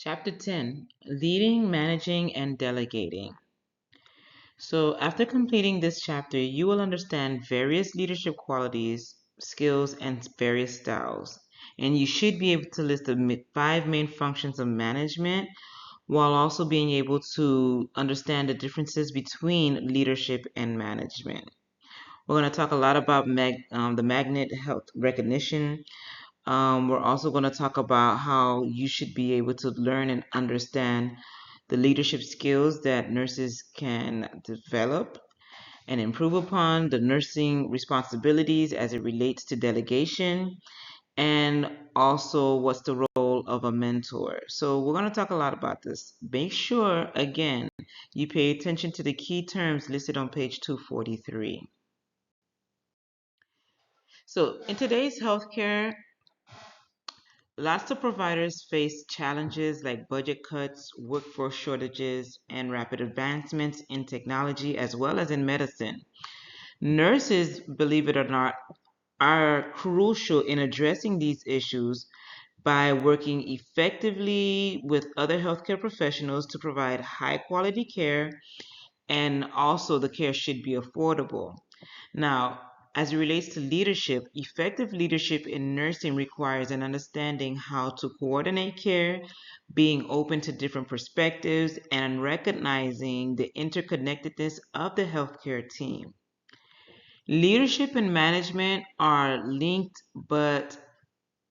Chapter 10, Leading, Managing, and Delegating. So, after completing this chapter, you will understand various leadership qualities, skills, and various styles. And you should be able to list the five main functions of management while also being able to understand the differences between leadership and management. We're going to talk a lot about the magnet health recognition. We're also going to talk about how you should be able to learn and understand the leadership skills that nurses can develop and improve upon, the nursing responsibilities as it relates to delegation, and also what's the role of a mentor. So we're going to talk a lot about this. Make sure, again, you pay attention to the key terms listed on page 243. So in today's healthcare, lots of providers face challenges like budget cuts, workforce shortages, and rapid advancements in technology as well as in medicine. Nurses, believe it or not, are crucial in addressing these issues by working effectively with other healthcare professionals to provide high quality care, and also the care should be affordable. Now, as it relates to leadership, effective leadership in nursing requires an understanding how to coordinate care, being open to different perspectives, and recognizing the interconnectedness of the healthcare team. Leadership and management are linked but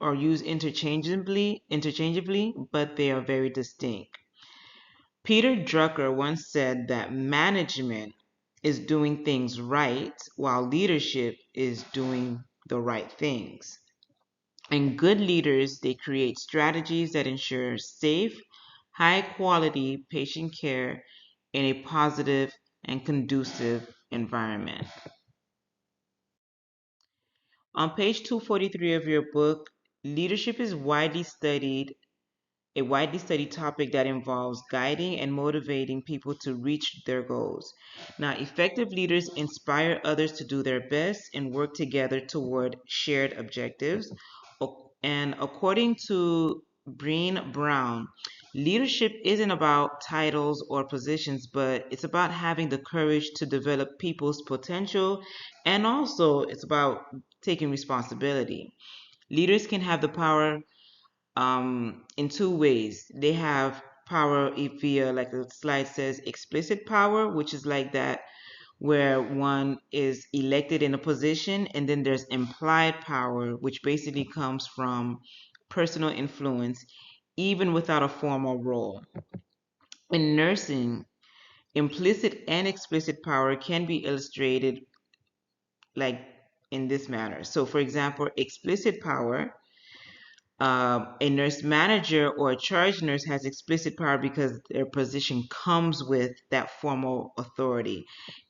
are used interchangeably, but they are very distinct. Peter Drucker once said that management is doing things right while leadership is doing the right things. And good leaders, they create strategies that ensure safe, high quality patient care in a positive and conducive environment. On page 243 of your book, leadership is a widely studied topic that involves guiding and motivating people to reach their goals. Now, effective leaders inspire others to do their best and work together toward shared objectives. And according to Breen Brown, leadership isn't about titles or positions, but it's about having the courage to develop people's potential, and also it's about taking responsibility. Leaders can have the power in two ways. They have power via, like the slide says, explicit power, which is like that where one is elected in a position, and then there's implied power, which basically comes from personal influence, even without a formal role. In nursing, implicit and explicit power can be illustrated like in this manner. So, for example, explicit power, a nurse manager or a charge nurse has explicit power because their position comes with that formal authority.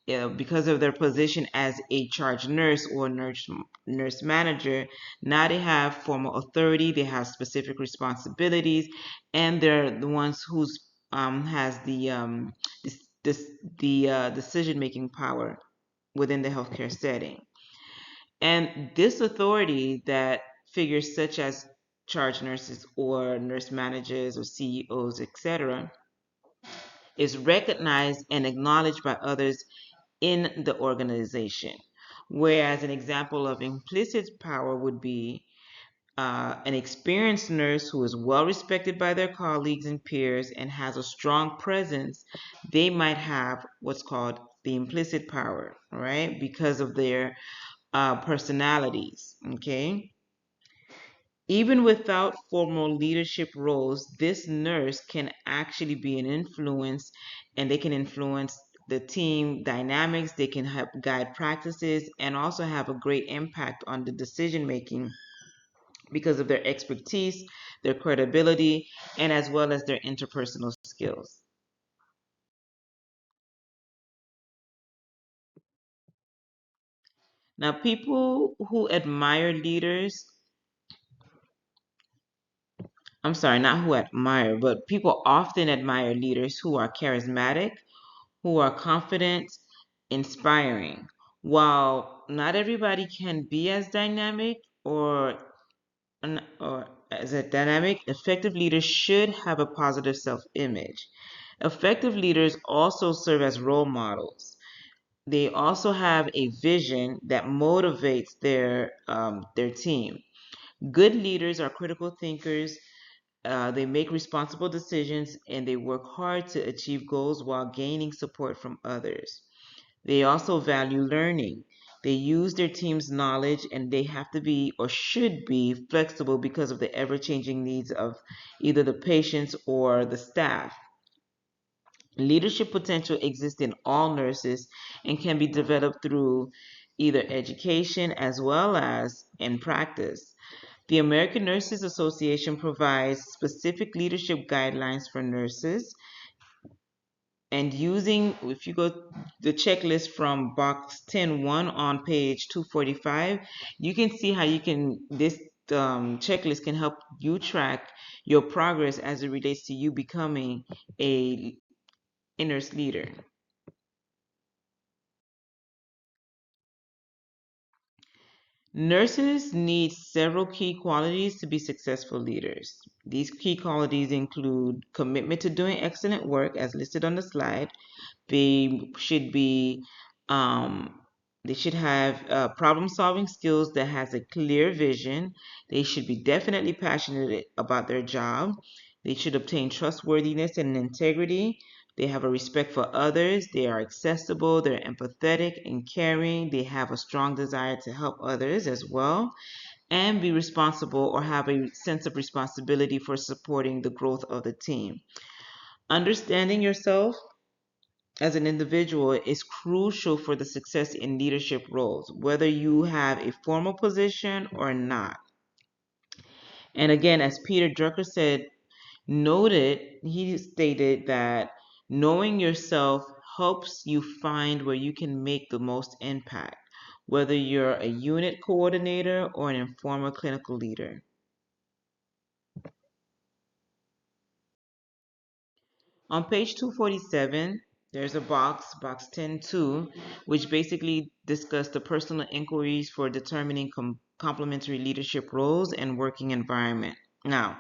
Because of their position as a charge nurse or nurse manager, now they have formal authority, they have specific responsibilities, and they're the ones who's has the decision making power within the healthcare setting. And this authority that figures such as charge nurses or nurse managers or CEOs, etc., is recognized and acknowledged by others in the organization. Whereas an example of implicit power would be an experienced nurse who is well respected by their colleagues and peers and has a strong presence. They might have what's called the implicit power, right? Because of their personalities, okay? Even without formal leadership roles, this nurse can actually be an influence, and they can influence the team dynamics, they can help guide practices, and also have a great impact on the decision making because of their expertise, their credibility, and as well as their interpersonal skills. Now, people who admire leaders, I'm sorry, not who admire, but people often admire leaders who are charismatic, who are confident, inspiring. While not everybody can be as dynamic or as a dynamic, effective leader should have a positive self-image. Effective leaders also serve as role models. They also have a vision that motivates their team. Good leaders are critical thinkers. They make responsible decisions and they work hard to achieve goals while gaining support from others. They also value learning. They use their team's knowledge and they have to be or should be flexible because of the ever changing needs of either the patients or the staff. Leadership potential exists in all nurses and can be developed through either education as well as in practice. The American Nurses Association provides specific leadership guidelines for nurses, and using, if you go the checklist from box 10.1 on page 245, you can see how you can, this checklist can help you track your progress as it relates to you becoming a nurse leader. Nurses need several key qualities to be successful leaders. These key qualities include commitment to doing excellent work as listed on the slide. They should be um, they should have problem solving skills that has a clear vision. They should be definitely passionate about their job. They should obtain trustworthiness and integrity. They have a respect for others. They are accessible. They're empathetic and caring. They have a strong desire to help others as well, and be responsible or have a sense of responsibility for supporting the growth of the team. Understanding yourself as an individual is crucial for the success in leadership roles, whether you have a formal position or not. And again, as Peter Drucker he stated that knowing yourself helps you find where you can make the most impact, whether you're a unit coordinator or an informal clinical leader. On page 247, there's a box 10.2, which basically discuss the personal inquiries for determining complementary leadership roles and working environment. Now,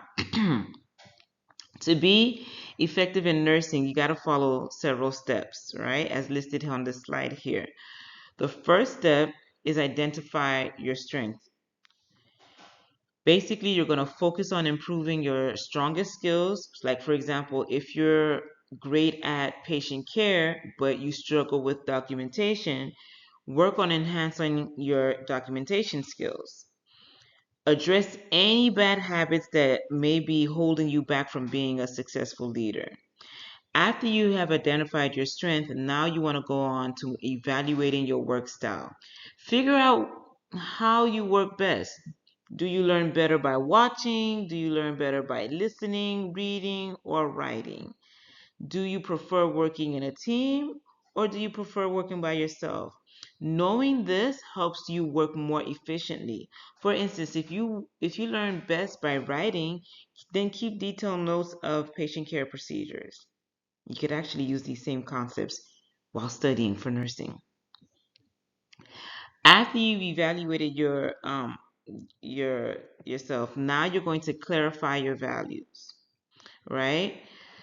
to be effective in nursing, you got to follow several steps, right? As listed on the slide here. The first step is identify your strengths. Basically, you're going to focus on improving your strongest skills. Like, for example, if you're great at patient care, but you struggle with documentation, work on enhancing your documentation skills. Address any bad habits that may be holding you back from being a successful leader. After you have identified your strength, now you want to go on to evaluating your work style. Figure out how you work best. Do you learn better by watching? Do you learn better by listening, reading, or writing? Do you prefer working in a team or do you prefer working by yourself? Knowing this helps you work more efficiently. For instance, if you learn best by writing, then keep detailed notes of patient care procedures. You could actually use these same concepts while studying for nursing. After you've evaluated your yourself, now you're going to clarify your values, right?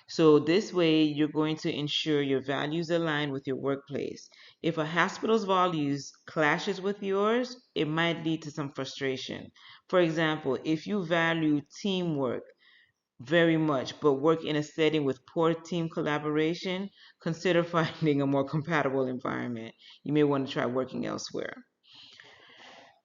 So this way you're going to ensure your values align with your workplace. If a hospital's values clashes with yours, it might lead to some frustration. For example, if you value teamwork very much but work in a setting with poor team collaboration, consider finding a more compatible environment. You may want to try working elsewhere.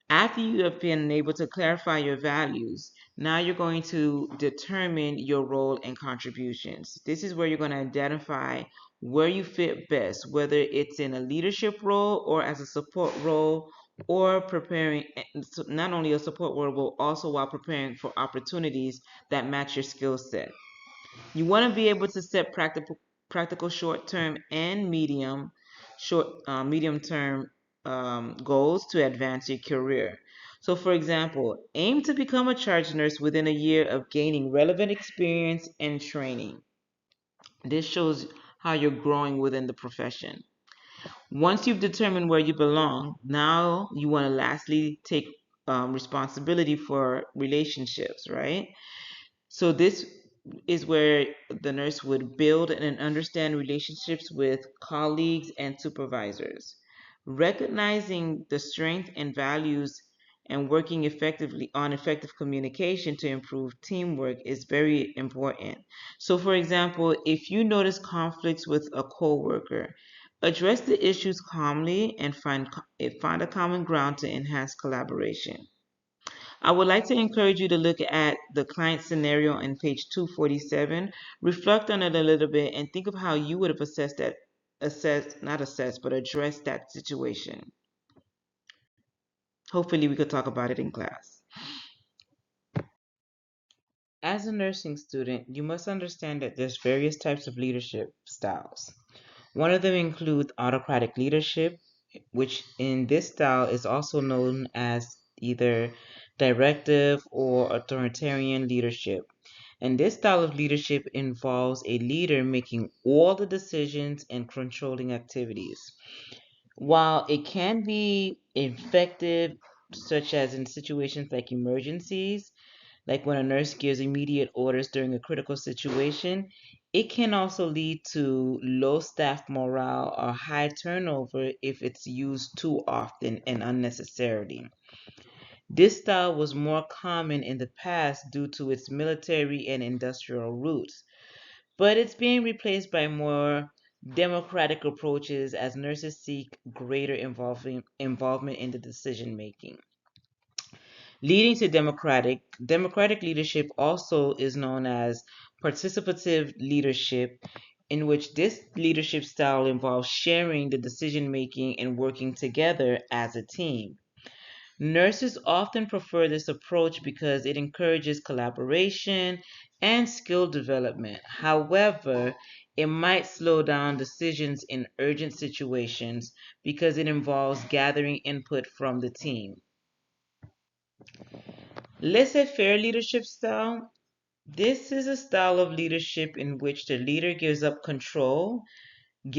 After you have been able to clarify your values, now you're going to determine your role and contributions. This is where you're going to identify where you fit best, whether it's in a leadership role or as a support role, or preparing not only a support role, but also while preparing for opportunities that match your skill set. You want to be able to set practical short-term and medium-term goals to advance your career. So, for example, aim to become a charge nurse within a year of gaining relevant experience and training. This shows how you're growing within the profession. Once you've determined where you belong, now you want to lastly take responsibility for relationships, right? So this is where the nurse would build and understand relationships with colleagues and supervisors. Recognizing the strength and values and working effectively on effective communication to improve teamwork is very important. So for example, if you notice conflicts with a coworker, address the issues calmly and find a common ground to enhance collaboration. I would like to encourage you to look at the client scenario on page 247, reflect on it a little bit, and think of how you would have not assessed, but addressed that situation. Hopefully, we could talk about it in class. As a nursing student, you must understand that there's various types of leadership styles. One of them includes autocratic leadership, which in this style is also known as either directive or authoritarian leadership. And this style of leadership involves a leader making all the decisions and controlling activities. While it can be effective, such as in situations like emergencies, like when a nurse gives immediate orders during a critical situation, it can also lead to low staff morale or high turnover if it's used too often and unnecessarily. This style was more common in the past due to its military and industrial roots, but it's being replaced by more democratic approaches as nurses seek greater involvement in the decision making. Leading to democratic leadership also is known as participative leadership, in which this leadership style involves sharing the decision making and working together as a team. Nurses often prefer this approach because it encourages collaboration and skill development. However, it might slow down decisions in urgent situations because it involves gathering input from the team. Laissez-faire leadership style. This is a style of leadership in which the leader gives up control, and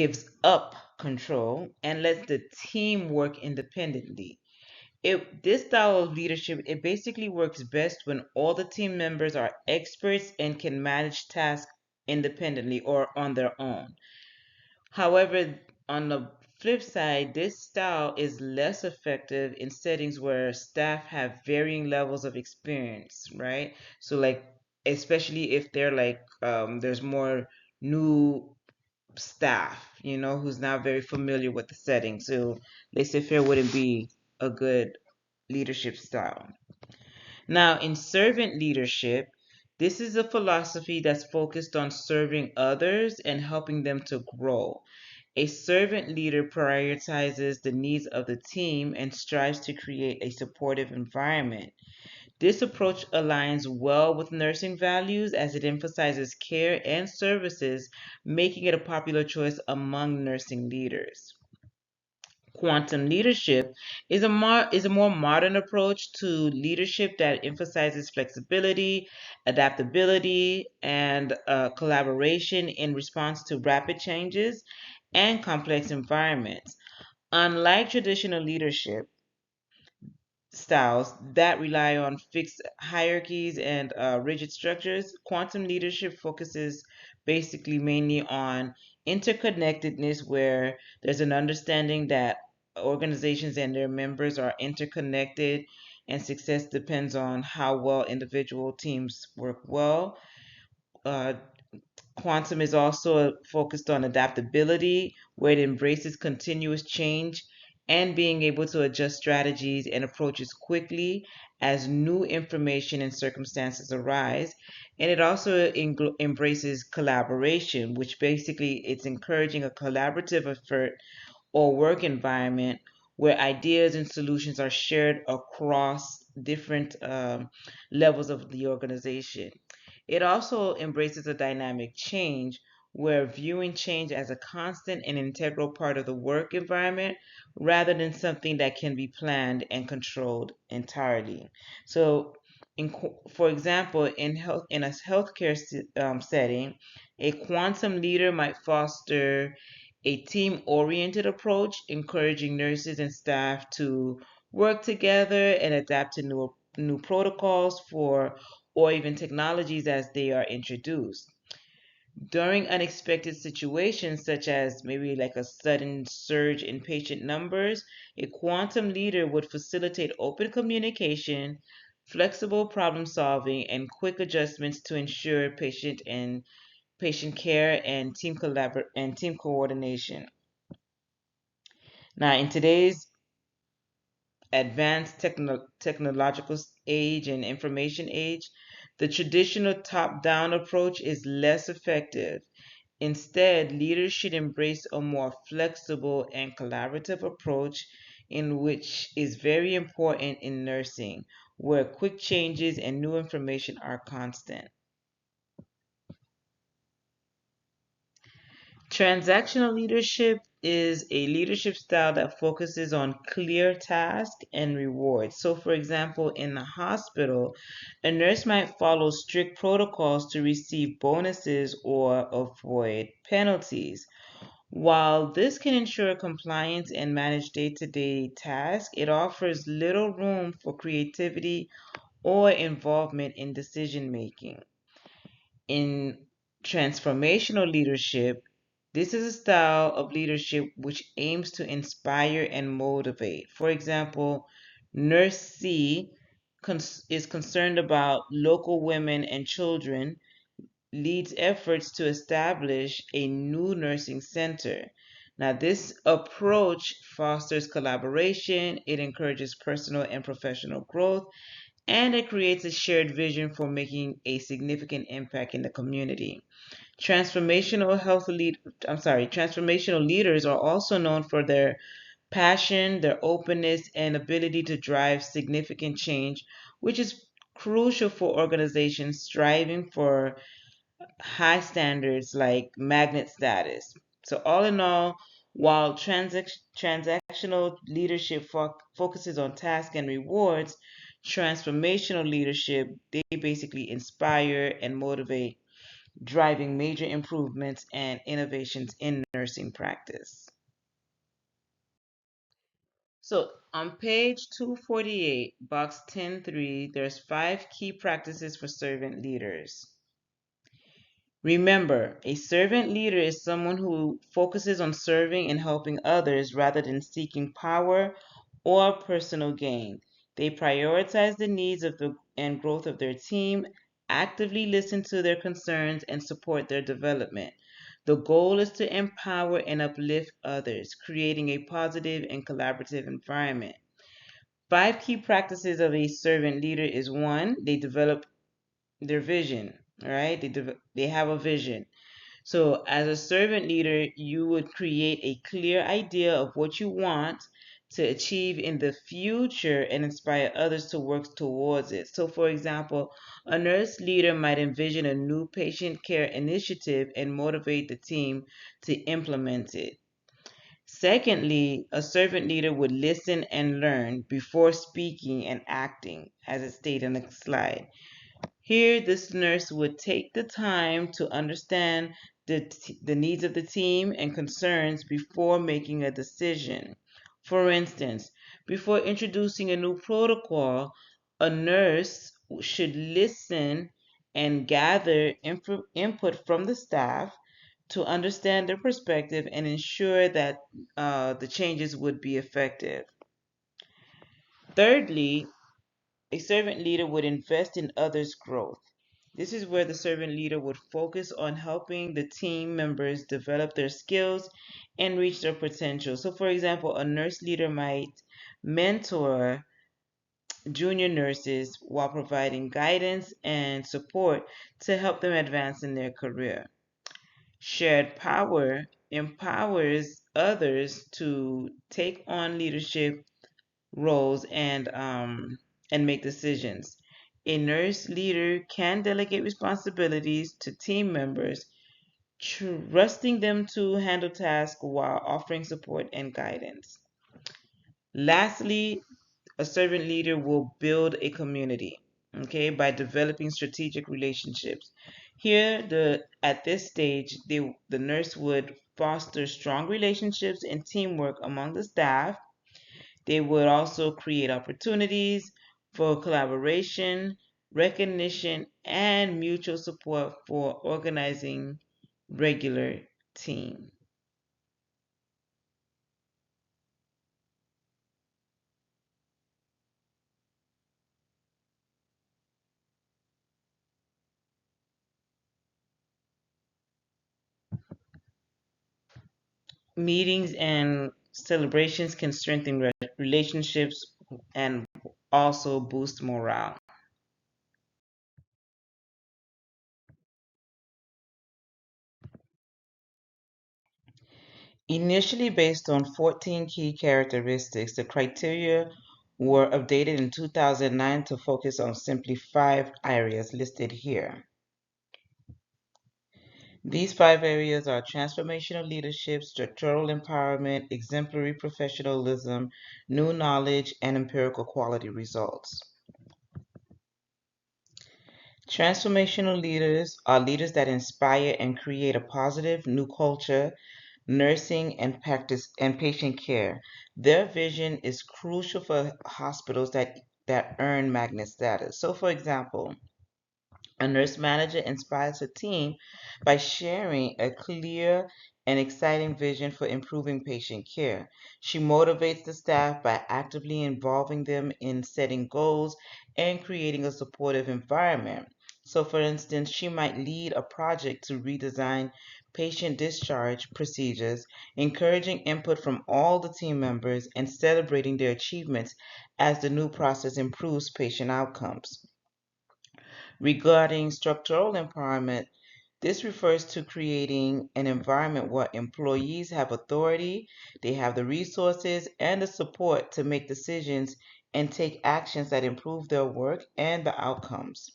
lets the team work independently. This style of leadership, it basically works best when all the team members are experts and can manage tasks independently or on their own. However, on the flip side, this style is less effective in settings where staff have varying levels of experience, right? So like especially if they're there's more new staff, who's not very familiar with the setting. So laissez-faire wouldn't be a good leadership style. Now, in servant leadership, this is a philosophy that's focused on serving others and helping them to grow. A servant leader prioritizes the needs of the team and strives to create a supportive environment. This approach aligns well with nursing values as it emphasizes care and services, making it a popular choice among nursing leaders. Quantum leadership is a more modern approach to leadership that emphasizes flexibility, adaptability, and collaboration in response to rapid changes and complex environments. Unlike traditional leadership styles that rely on fixed hierarchies and rigid structures, quantum leadership focuses basically mainly on interconnectedness, where there's an understanding that organizations and their members are interconnected and success depends on how well individual teams work well. Uh, Quantum is also focused on adaptability, where it embraces continuous change and being able to adjust strategies and approaches quickly as new information and circumstances arise. And it also embraces collaboration, which basically it's encouraging a collaborative effort or work environment where ideas and solutions are shared across different levels of the organization. It also embraces a dynamic change where viewing change as a constant and integral part of the work environment rather than something that can be planned and controlled entirely. So, for example, in a healthcare setting, a quantum leader might foster a team oriented approach, encouraging nurses and staff to work together and adapt to new protocols for or even technologies as they are introduced. During unexpected situations, such as maybe like a sudden surge in patient numbers, a quantum leader would facilitate open communication, flexible problem solving, and quick adjustments to ensure patient care and team coordination. Now, in today's advanced technological age and information age, the traditional top-down approach is less effective. Instead, leaders should embrace a more flexible and collaborative approach in which is very important in nursing, where quick changes and new information are constant. Transactional leadership is a leadership style that focuses on clear tasks and rewards. So, for example, in the hospital, a nurse might follow strict protocols to receive bonuses or avoid penalties. While this can ensure compliance and manage day to day tasks, it offers little room for creativity or involvement in decision making. In transformational leadership, this is a style of leadership which aims to inspire and motivate. For example, Nurse C is concerned about local women and children, leads efforts to establish a new nursing center. Now, this approach fosters collaboration, it encourages personal and professional growth, and it creates a shared vision for making a significant impact in the community. Transformational leaders are also known for their passion, their openness, and ability to drive significant change, which is crucial for organizations striving for high standards like magnet status. So, all in all, while transactional leadership focuses on task and rewards, transformational leadership, they basically inspire and motivate, driving major improvements and innovations in nursing practice. So on page 248, box 10.3, there's 5 key practices for servant leaders. Remember, a servant leader is someone who focuses on serving and helping others rather than seeking power or personal gain. They prioritize the needs and growth of their team, actively listen to their concerns, and support their development. The goal is to empower and uplift others, creating a positive and collaborative environment. 5 key practices of a servant leader is one, they develop their vision, all right? They have a vision. So, as a servant leader, you would create a clear idea of what you want to achieve in the future and inspire others to work towards it. So, for example, a nurse leader might envision a new patient care initiative and motivate the team to implement it. Secondly, a servant leader would listen and learn before speaking and acting, as it stated in the slide. Here, this nurse would take the time to understand the needs of the team and concerns before making a decision. For instance, before introducing a new protocol, a nurse should listen and gather input from the staff to understand their perspective and ensure that the changes would be effective. Thirdly, a servant leader would invest in others' growth. This is where the servant leader would focus on helping the team members develop their skills and reach their potential. So, for example, a nurse leader might mentor junior nurses while providing guidance and support to help them advance in their career. Shared power empowers others to take on leadership roles and make decisions. A nurse leader can delegate responsibilities to team members, trusting them to handle tasks while offering support and guidance. Lastly, a servant leader will build a community, okay, by developing strategic relationships. Here, at this stage, the nurse would foster strong relationships and teamwork among the staff. They would also create opportunities for collaboration, recognition, and mutual support for organizing regular team. Meetings and celebrations can strengthen relationships and also boost morale. Initially based on 14 key characteristics, the criteria were updated in 2009 to focus on simply 5 areas listed here. These 5 areas are transformational leadership, structural empowerment, exemplary professionalism, new knowledge, and empirical quality results. Transformational leaders are leaders that inspire and create a positive new culture, nursing and practice and patient care. Their vision is crucial for hospitals that earn magnet status. So for example, a nurse manager inspires her team by sharing a clear and exciting vision for improving patient care. She motivates the staff by actively involving them in setting goals and creating a supportive environment. So, for instance, she might lead a project to redesign patient discharge procedures, encouraging input from all the team members and celebrating their achievements as the new process improves patient outcomes. Regarding structural empowerment, this refers to creating an environment where employees have authority, they have the resources and the support to make decisions and take actions that improve their work and the outcomes.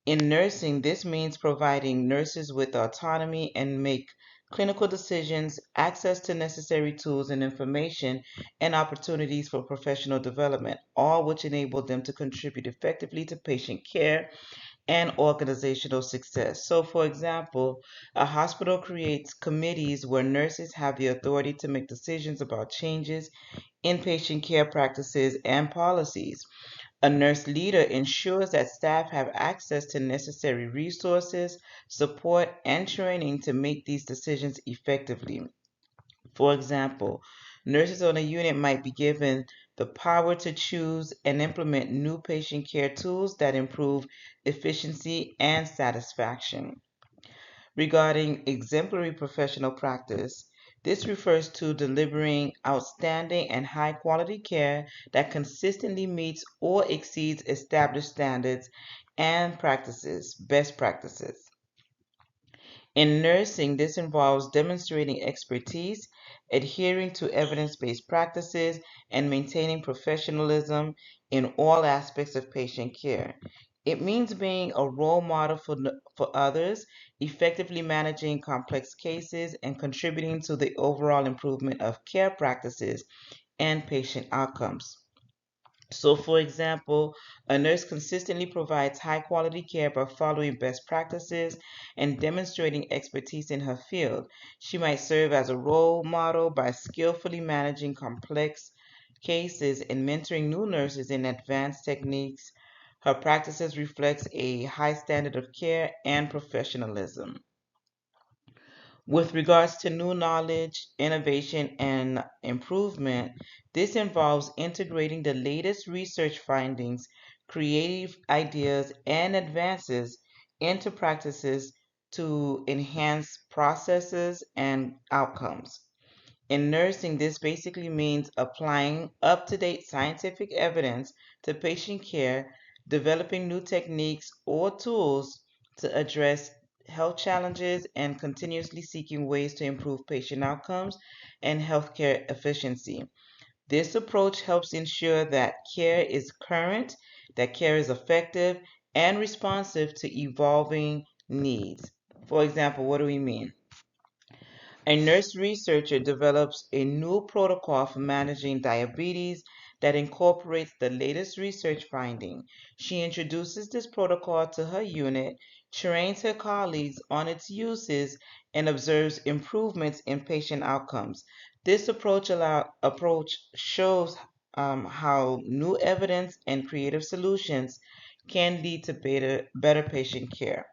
In nursing, this means providing nurses with autonomy and make clinical decisions, access to necessary tools and information, and opportunities for professional development, all which enable them to contribute effectively to patient care and organizational success. So, for example, a hospital creates committees where nurses have the authority to make decisions about changes in patient care practices and policies. A nurse leader ensures that staff have access to necessary resources, support, and training to make these decisions effectively. For example, nurses on a unit might be given the power to choose and implement new patient care tools that improve efficiency and satisfaction. Regarding exemplary professional practice, this refers to delivering outstanding and high quality care that consistently meets or exceeds established standards and practices, best practices. In nursing, this involves demonstrating expertise, adhering to evidence based practices, and maintaining professionalism in all aspects of patient care. It means being a role model for others, effectively managing complex cases, and contributing to the overall improvement of care practices and patient outcomes. So, for example, a nurse consistently provides high quality care by following best practices and demonstrating expertise in her field. She might serve as a role model by skillfully managing complex cases and mentoring new nurses in advanced techniques. Her practices reflects a high standard of care and professionalism. With regards to new knowledge, innovation, and improvement, this involves integrating the latest research findings, creative ideas, and advances into practices to enhance processes and outcomes. In nursing, this basically means applying up to date scientific evidence to patient care, developing new techniques or tools to address health challenges, and continuously seeking ways to improve patient outcomes and healthcare efficiency. This approach helps ensure that care is current, that care is effective, and responsive to evolving needs. For example, what do we mean? A nurse researcher develops a new protocol for managing diabetes that incorporates the latest research finding. She introduces this protocol to her unit, trains her colleagues on its uses, and observes improvements in patient outcomes. This approach shows how new evidence and creative solutions can lead to better patient care.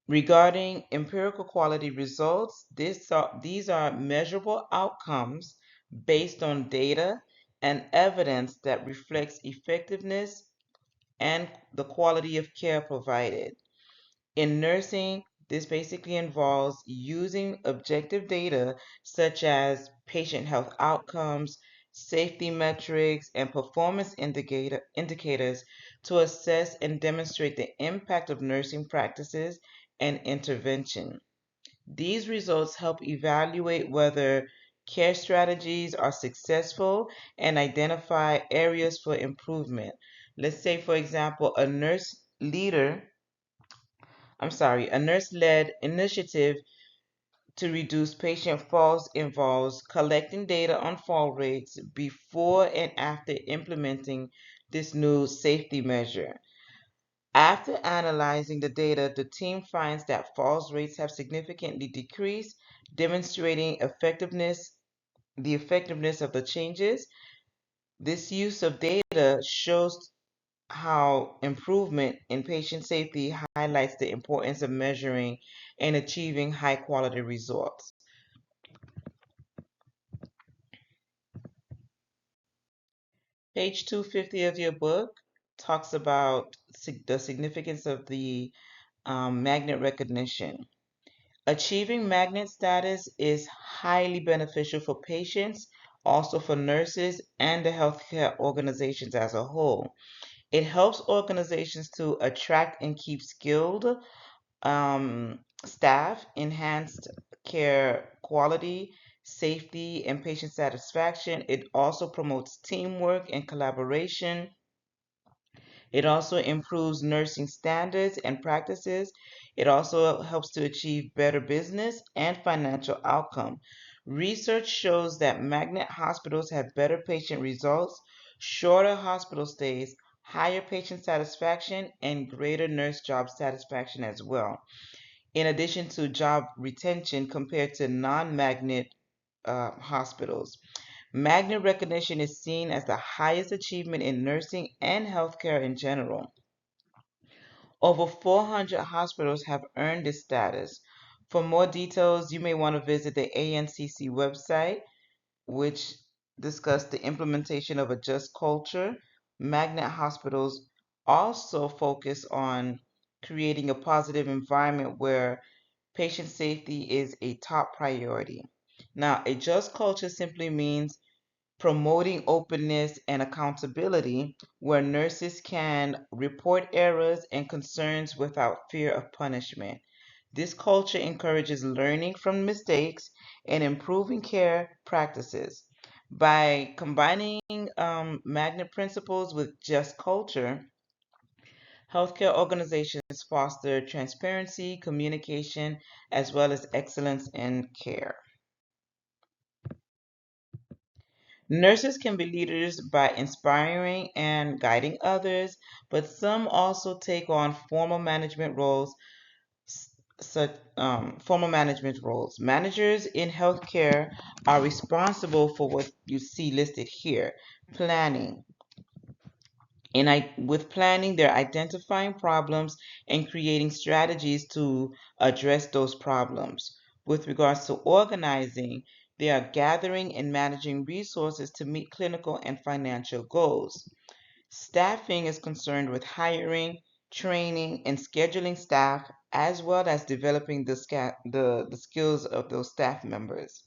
Regarding empirical quality results, these are measurable outcomes based on data and evidence that reflects effectiveness and the quality of care provided. In nursing, this basically involves using objective data such as patient health outcomes, safety metrics, and performance indicators to assess and demonstrate the impact of nursing practices and intervention. These results help evaluate whether care strategies are successful and identify areas for improvement. Let's say, for example, a nurse-led initiative to reduce patient falls involves collecting data on fall rates before and after implementing this new safety measure. After analyzing the data, the team finds that falls rates have significantly decreased, demonstrating the effectiveness of the changes. This use of data shows how improvement in patient safety highlights the importance of measuring and achieving high quality results. Page 250 of your book talks about the significance of the magnet recognition. Achieving magnet status is highly beneficial for patients, also for nurses and the healthcare organizations as a whole. It helps organizations to attract and keep skilled staff, enhanced care quality, safety, and patient satisfaction. It also promotes teamwork and collaboration. It also improves nursing standards and practices. It also helps to achieve better business and financial outcome. Research shows that magnet hospitals have better patient results, shorter hospital stays, higher patient satisfaction, and greater nurse job satisfaction as well, in addition to job retention compared to non-magnet hospitals. Magnet recognition is seen as the highest achievement in nursing and healthcare in general. Over 400 hospitals have earned this status. For more details, you may want to visit the ANCC website, which discuss the implementation of a just culture. Magnet hospitals also focus on creating a positive environment where patient safety is a top priority. Now, a just culture simply means promoting openness and accountability where nurses can report errors and concerns without fear of punishment. This culture encourages learning from mistakes and improving care practices. By combining magnet principles with just culture, healthcare organizations foster transparency, communication, as well as excellence in care. Nurses can be leaders by inspiring and guiding others, but some also take on formal management roles. Managers in healthcare are responsible for what you see listed here: planning. With planning, they're identifying problems and creating strategies to address those problems. With regards to organizing, they are gathering and managing resources to meet clinical and financial goals. Staffing is concerned with hiring, training, and scheduling staff, as well as developing the skills of those staff members.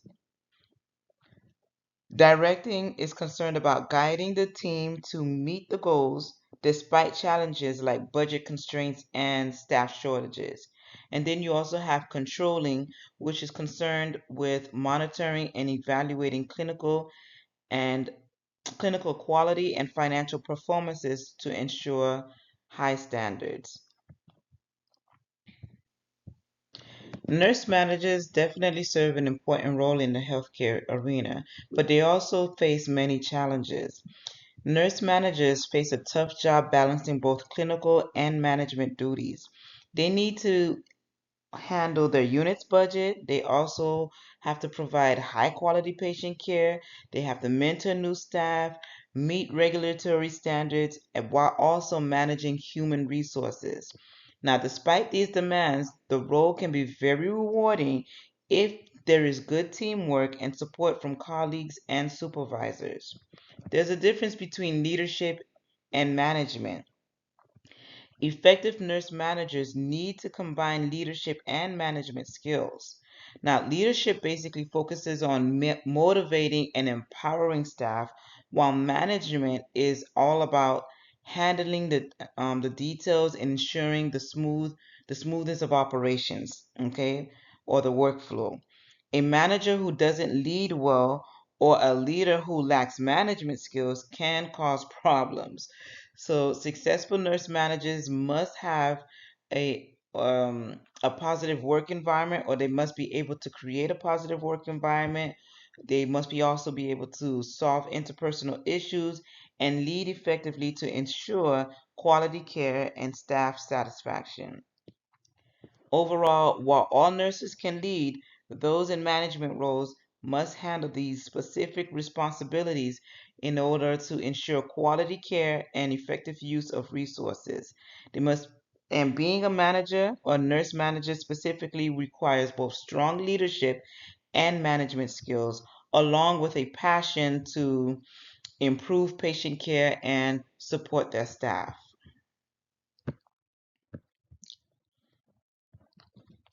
Directing is concerned about guiding the team to meet the goals despite challenges like budget constraints and staff shortages. And then you also have controlling, which is concerned with monitoring and evaluating and clinical quality and financial performances to ensure high standards. Nurse managers definitely serve an important role in the healthcare arena, but they also face many challenges. Nurse managers face a tough job balancing both clinical and management duties. They need to handle their unit's budget. They also have to provide high quality patient care. They have to mentor new staff, meet regulatory standards, and while also managing human resources. Now, despite these demands, the role can be very rewarding if there is good teamwork and support from colleagues and supervisors. There's a difference between leadership and management. Effective nurse managers need to combine leadership and management skills. Now, leadership basically focuses on motivating and empowering staff, while management is all about handling the details and ensuring the smoothness of operations, okay, or the workflow. A manager who doesn't lead well or a leader who lacks management skills can cause problems. So successful nurse managers must have a positive work environment, or they must be able to create a positive work environment. They must be also be able to solve interpersonal issues and lead effectively to ensure quality care and staff satisfaction. Overall, while all nurses can lead, those in management roles must handle these specific responsibilities in order to ensure quality care and effective use of resources. They must and being a manager or nurse manager specifically requires both strong leadership and management skills, along with a passion to improve patient care and support their staff.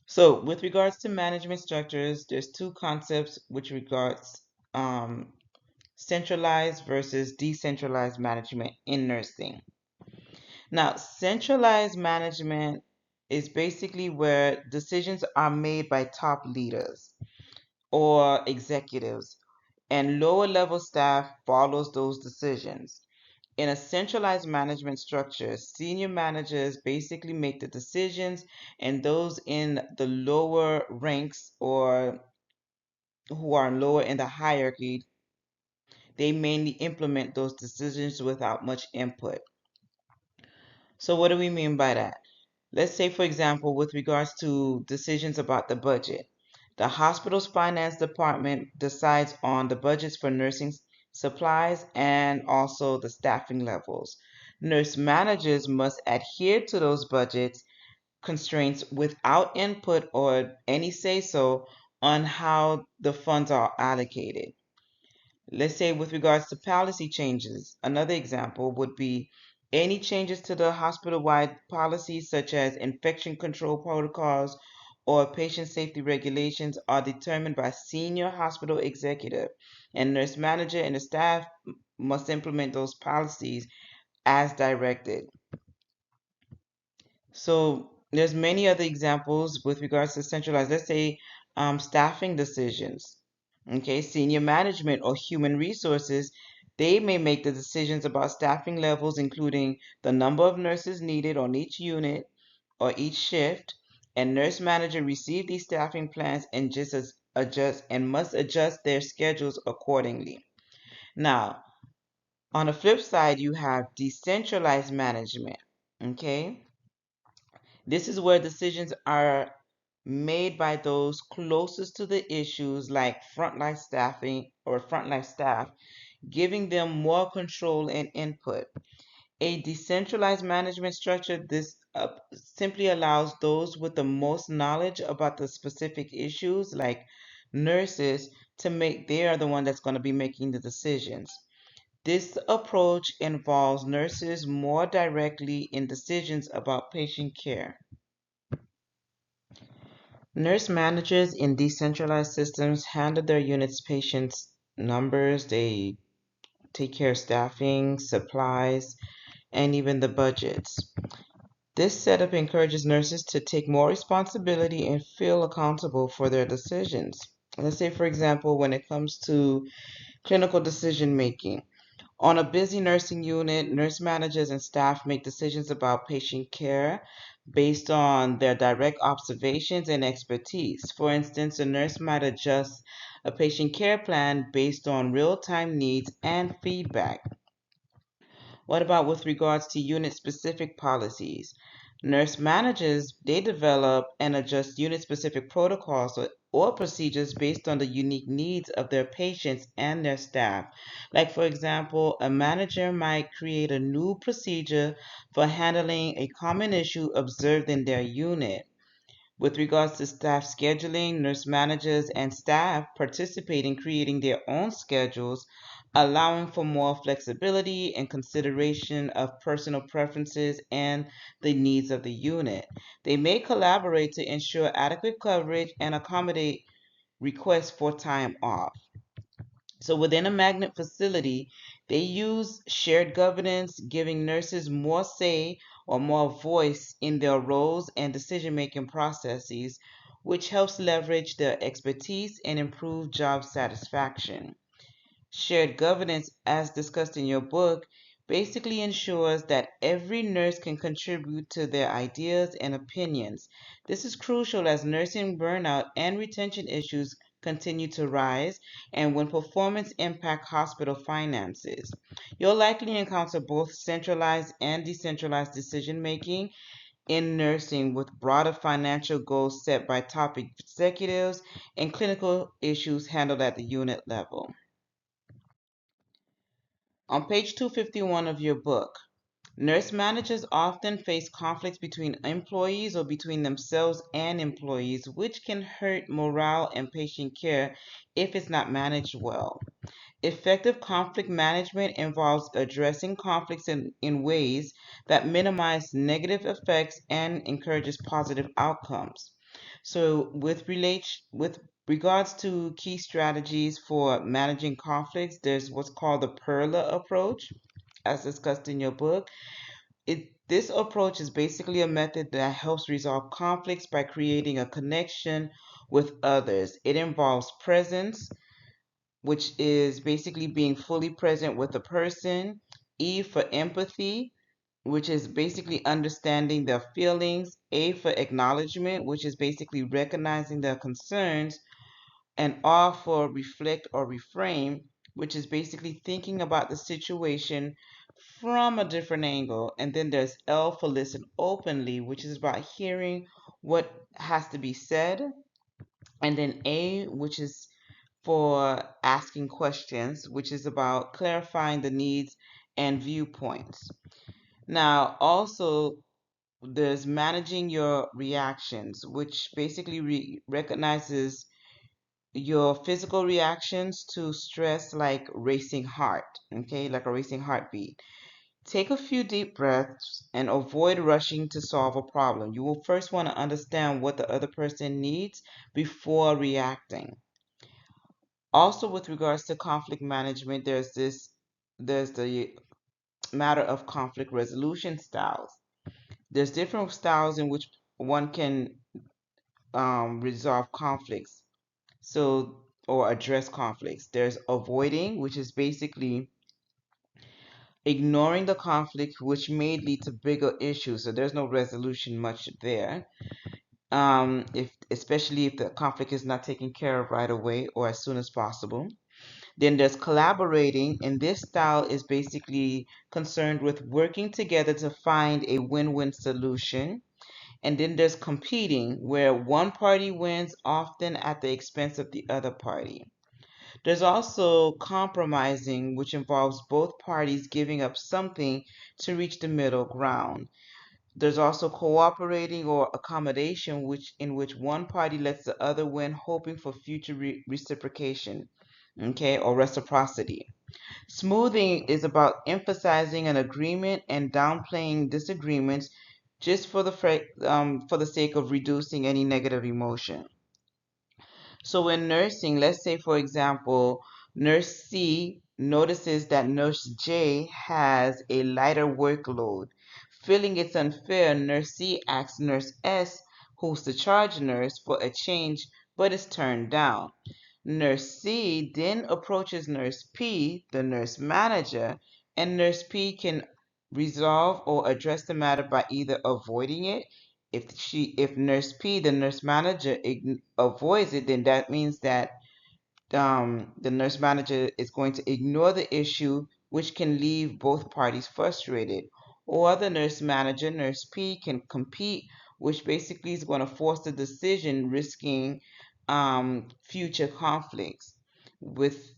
So, with regards to management structures, there's two concepts which regards um, centralized versus decentralized management in nursing. Now, centralized management is basically where decisions are made by top leaders or executives, and lower level staff follows those decisions. In a centralized management structure, senior managers basically make the decisions, and those in the lower ranks or who are lower in the hierarchy, they mainly implement those decisions without much input. So, what do we mean by that? Let's say, for example, with regards to decisions about the budget, the hospital's finance department decides on the budgets for nursing supplies and also the staffing levels. Nurse managers must adhere to those budgets constraints without input or any say so on how the funds are allocated. Let's say with regards to policy changes, another example would be any changes to the hospital-wide policies such as infection control protocols or patient safety regulations are determined by senior hospital executive, and nurse manager and the staff must implement those policies as directed. So there's many other examples with regards to centralized, let's say staffing decisions. Okay, senior management or human resources, they may make the decisions about staffing levels, including the number of nurses needed on each unit or each shift. And nurse manager receive these staffing plans and just adjust and must adjust their schedules accordingly. Now, on the flip side, you have decentralized management. Okay, this is where decisions are made by those closest to the issues like frontline staffing or frontline staff, giving them more control and input. A decentralized management structure, this simply allows those with the most knowledge about the specific issues like nurses to make, they are the one that's going to be making the decisions. This approach involves nurses more directly in decisions about patient care. Nurse managers in decentralized systems handle their unit's patients' numbers, they take care of staffing, supplies, and even the budgets. This setup encourages nurses to take more responsibility and feel accountable for their decisions. Let's say, for example, when it comes to clinical decision making. On a busy nursing unit, nurse managers and staff make decisions about patient care based on their direct observations and expertise. For instance, a nurse might adjust a patient care plan based on real time needs and feedback. What about with regards to unit specific policies? Nurse managers, they develop and adjust unit-specific protocols or procedures based on the unique needs of their patients and their staff. Like, for example, a manager might create a new procedure for handling a common issue observed in their unit. With regards to staff scheduling, nurse managers and staff participate in creating their own schedules, allowing for more flexibility and consideration of personal preferences and the needs of the unit. They may collaborate to ensure adequate coverage and accommodate requests for time off. So within a magnet facility, they use shared governance, giving nurses more say or more voice in their roles and decision-making processes, which helps leverage their expertise and improve job satisfaction. Shared governance, as discussed in your book, basically ensures that every nurse can contribute to their ideas and opinions. This is crucial as nursing burnout and retention issues continue to rise and when performance impact hospital finances. You'll likely encounter both centralized and decentralized decision making in nursing with broader financial goals set by top executives and clinical issues handled at the unit level. On page 251 of your book, nurse managers often face conflicts between employees or between themselves and employees, which can hurt morale and patient care if it's not managed well. Effective conflict management involves addressing conflicts in ways that minimize negative effects and encourages positive outcomes. So, with regards to key strategies for managing conflicts, there's what's called the Perla approach, as discussed in your book. This approach is basically a method that helps resolve conflicts by creating a connection with others. It involves presence, which is basically being fully present with the person. E for empathy, which is basically understanding their feelings. A for acknowledgement, which is basically recognizing their concerns. And R for reflect or reframe, which is basically thinking about the situation from a different angle. And then there's L for listen openly, which is about hearing what has to be said. And then A, which is for asking questions, which is about clarifying the needs and viewpoints. Now, also, there's managing your reactions, which basically recognizes your physical reactions to stress, like racing heart, okay, like a racing heartbeat. Take a few deep breaths and avoid rushing to solve a problem. You will first want to understand what the other person needs before reacting. Also, with regards to conflict management, there's the matter of conflict resolution styles. There's different styles in which one can resolve conflicts. So, or address conflicts. There's avoiding, which is basically ignoring the conflict, which may lead to bigger issues. So there's no resolution much there. If especially if the conflict is not taken care of right away or as soon as possible. Then there's collaborating, and this style is basically concerned with working together to find a win-win solution. And then there's competing, where one party wins often at the expense of the other party. There's also compromising, which involves both parties giving up something to reach the middle ground. There's also cooperating or accommodation, in which one party lets the other win, hoping for future reciprocation, okay, or reciprocity. Smoothing is about emphasizing an agreement and downplaying disagreements just for the sake of reducing any negative emotion. So in nursing, let's say for example, nurse C notices that nurse J has a lighter workload. Feeling it's unfair, nurse C asks nurse S, who's the charge nurse, for a change but is turned down. Nurse C then approaches nurse P, the nurse manager, and nurse P can resolve or address the matter by either avoiding it. If nurse P, the nurse manager, avoids it, then that means that the nurse manager is going to ignore the issue, which can leave both parties frustrated. Or the nurse manager, nurse P, can compete, which basically is going to force the decision, risking future conflicts. With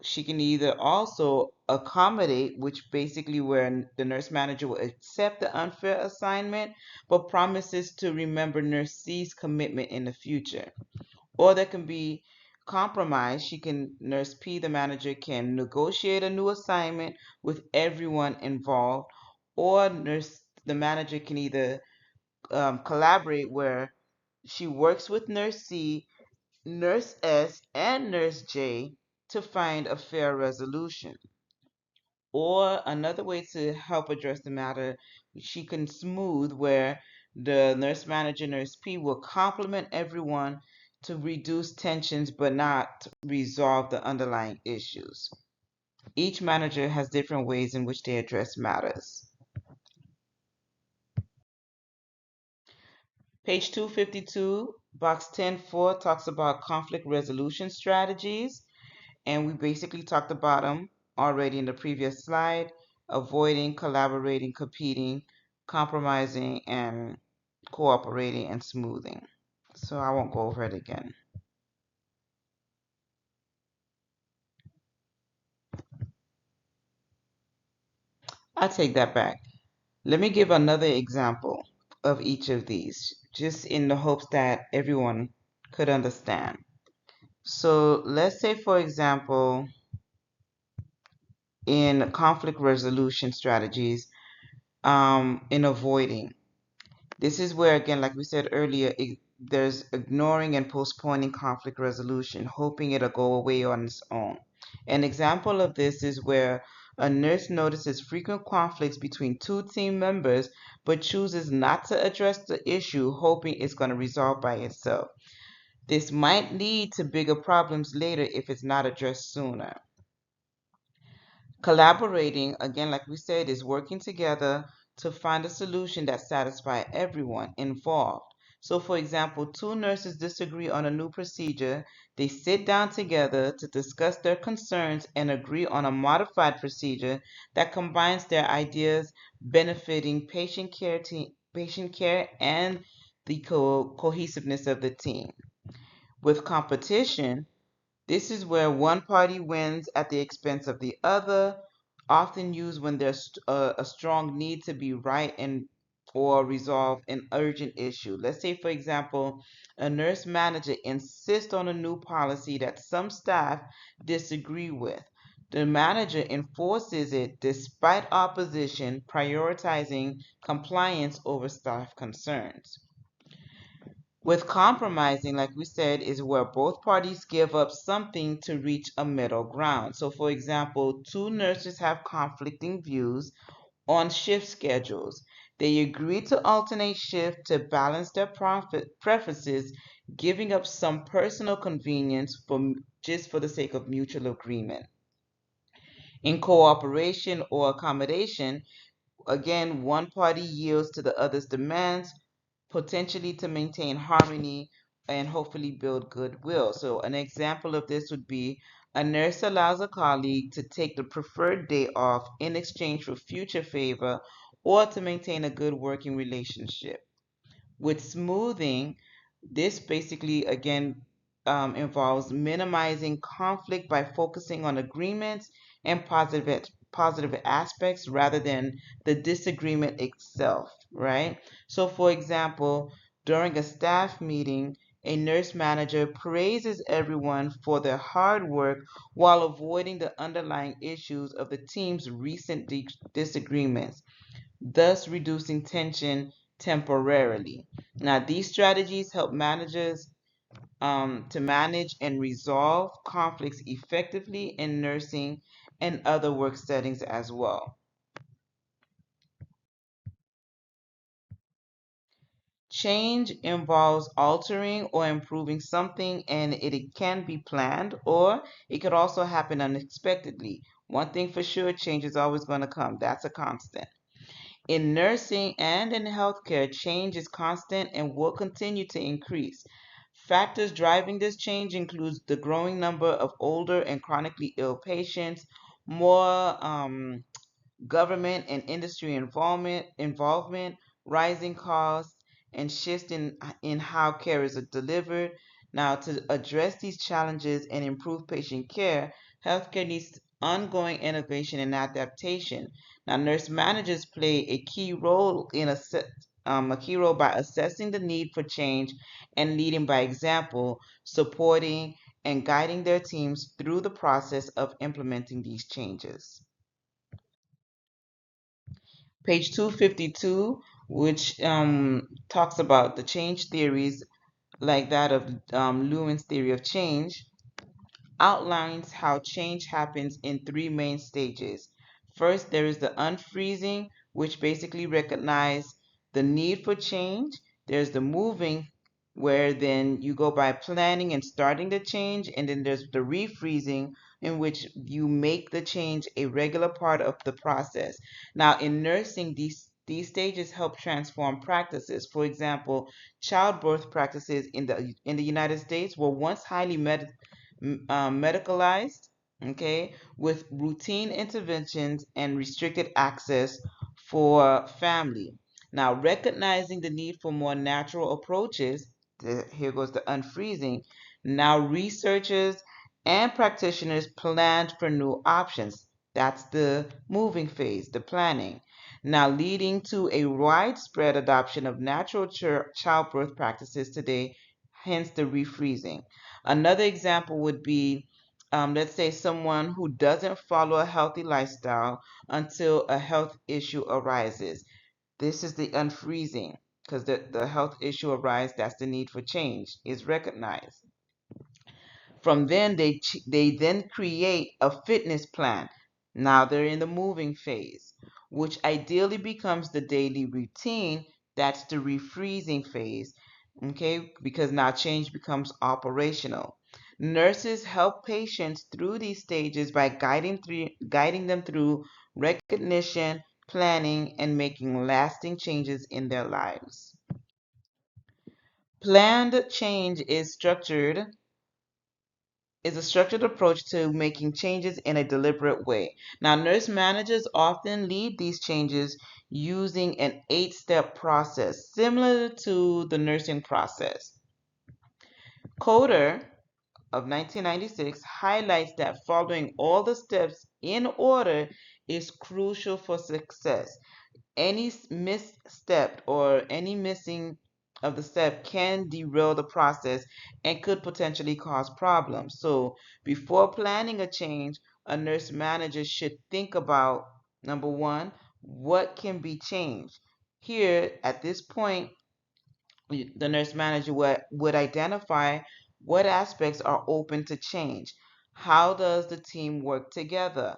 she can either also accommodate, which basically where the nurse manager will accept the unfair assignment, but promises to remember nurse C's commitment in the future. Or there can be compromise. Nurse P, the manager, can negotiate a new assignment with everyone involved, or the manager can either collaborate where she works with nurse C, nurse S, and nurse J to find a fair resolution. Or another way to help address the matter, she can smooth, where the nurse manager, nurse P, will compliment everyone to reduce tensions but not resolve the underlying issues. Each manager has different ways in which they address matters. Page 252, box 10.4 talks about conflict resolution strategies, and we basically talked about them already in the previous slide: avoiding, collaborating, competing, compromising, and cooperating and smoothing. So I won't go over it again. I take that back. Let me give another example of each of these, just in the hopes that everyone could understand. So let's say, for example, in conflict resolution strategies, in avoiding. This is where, again, like we said earlier, there's ignoring and postponing conflict resolution, hoping it'll go away on its own. An example of this is where a nurse notices frequent conflicts between two team members but chooses not to address the issue, hoping it's going to resolve by itself. This might lead to bigger problems later if it's not addressed sooner. Collaborating, again, like we said, is working together to find a solution that satisfies everyone involved. So, for example, two nurses disagree on a new procedure. They sit down together to discuss their concerns and agree on a modified procedure that combines their ideas, benefiting patient care and the cohesiveness of the team. With competition, this is where one party wins at the expense of the other, often used when there's a strong need to be right and or resolve an urgent issue. Let's say, for example, a nurse manager insists on a new policy that some staff disagree with. The manager enforces it despite opposition, prioritizing compliance over staff concerns. With compromising, like we said, is where both parties give up something to reach a middle ground. So, for example, two nurses have conflicting views on shift schedules. They agree to alternate shift to balance their preferences, giving up some personal convenience just for the sake of mutual agreement. In cooperation or accommodation, again, one party yields to the other's demands, potentially to maintain harmony and hopefully build goodwill. So, an example of this would be a nurse allows a colleague to take the preferred day off in exchange for future favor or to maintain a good working relationship. With smoothing, this basically again involves minimizing conflict by focusing on agreements and positive aspects rather than the disagreement itself, right? So, for example, during a staff meeting, a nurse manager praises everyone for their hard work while avoiding the underlying issues of the team's recent disagreements, thus reducing tension temporarily. Now, these strategies help managers to manage and resolve conflicts effectively in nursing and other work settings as well. Change involves altering or improving something, and it can be planned or it could also happen unexpectedly. One thing for sure, change is always going to come. That's a constant. In nursing and in healthcare, change is constant and will continue to increase. Factors driving this change includes the growing number of older and chronically ill patients, more government and industry involvement, rising costs, and shifts in how care is delivered. Now, to address these challenges and improve patient care, healthcare needs ongoing innovation and adaptation. Now, nurse managers play a key role by assessing the need for change and leading by example, supporting and guiding their teams through the process of implementing these changes. Page 252, which talks about the change theories like that of Lewin's theory of change, outlines how change happens in three main stages. First, there is the unfreezing, which basically recognizes the need for change. There's the moving, where then you go by planning and starting the change, and then there's the refreezing, in which you make the change a regular part of the process. Now, in nursing, these stages help transform practices. For example, childbirth practices in the United States were once highly medicalized, okay, with routine interventions and restricted access for family. Now, recognizing the need for more natural approaches, here goes the unfreezing. Now, researchers and practitioners planned for new options. That's the moving phase, the planning. Now, leading to a widespread adoption of natural childbirth practices today, hence the refreezing. Another example would be, let's say, someone who doesn't follow a healthy lifestyle until a health issue arises. This is the unfreezing because the health issue arises, that's the need for change, is recognized. From then, they then create a fitness plan. Now they're in the moving phase, which ideally becomes the daily routine. That's the refreezing phase, okay? Because now change becomes operational. Nurses help patients through these stages by guiding them through recognition, planning, and making lasting changes in their lives. Planned change is a structured approach to making changes in a deliberate way. Now, nurse managers often lead these changes using an 8-step process, similar to the nursing process. Coder of 1996 highlights that following all the steps in order is crucial for success. Any misstep or any missing of the step can derail the process and could potentially cause problems. So, before planning a change, a nurse manager should think about number one, what can be changed. Here, at this point, the nurse manager would identify what aspects are open to change. How does the team work together?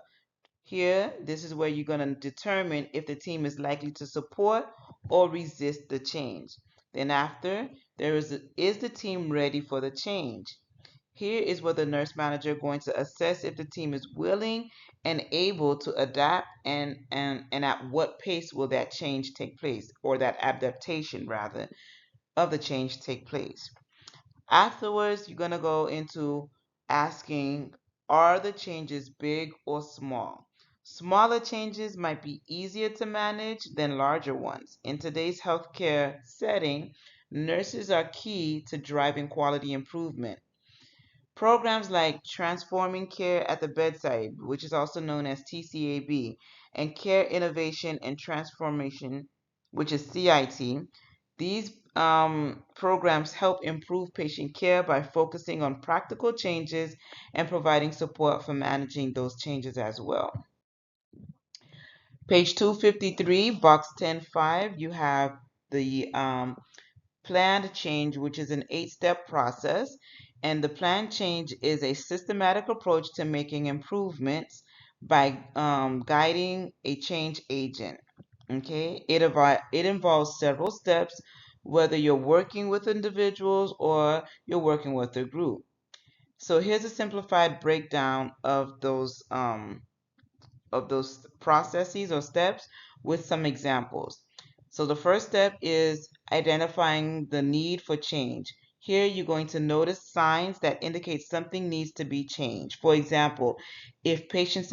Here, this is where you're going to determine if the team is likely to support or resist the change. Then after, is the team ready for the change? Here is where the nurse manager is going to assess if the team is willing and able to adapt and at what pace will that change take place, or that adaptation rather of the change take place. Afterwards, you're going to go into asking, are the changes big or small? Smaller changes might be easier to manage than larger ones. In today's healthcare setting, nurses are key to driving quality improvement. Programs like Transforming Care at the Bedside, which is also known as TCAB, and Care Innovation and Transformation, which is CIT, these programs help improve patient care by focusing on practical changes and providing support for managing those changes as well. Page 253, box 10.5, you have the planned change, which is an 8-step process. And the planned change is a systematic approach to making improvements by guiding a change agent. Okay, it involves several steps, whether you're working with individuals or you're working with a group. So here's a simplified breakdown of those processes or steps with some examples. So the first step is identifying the need for change. Here you're going to notice signs that indicate something needs to be changed. For example, if patient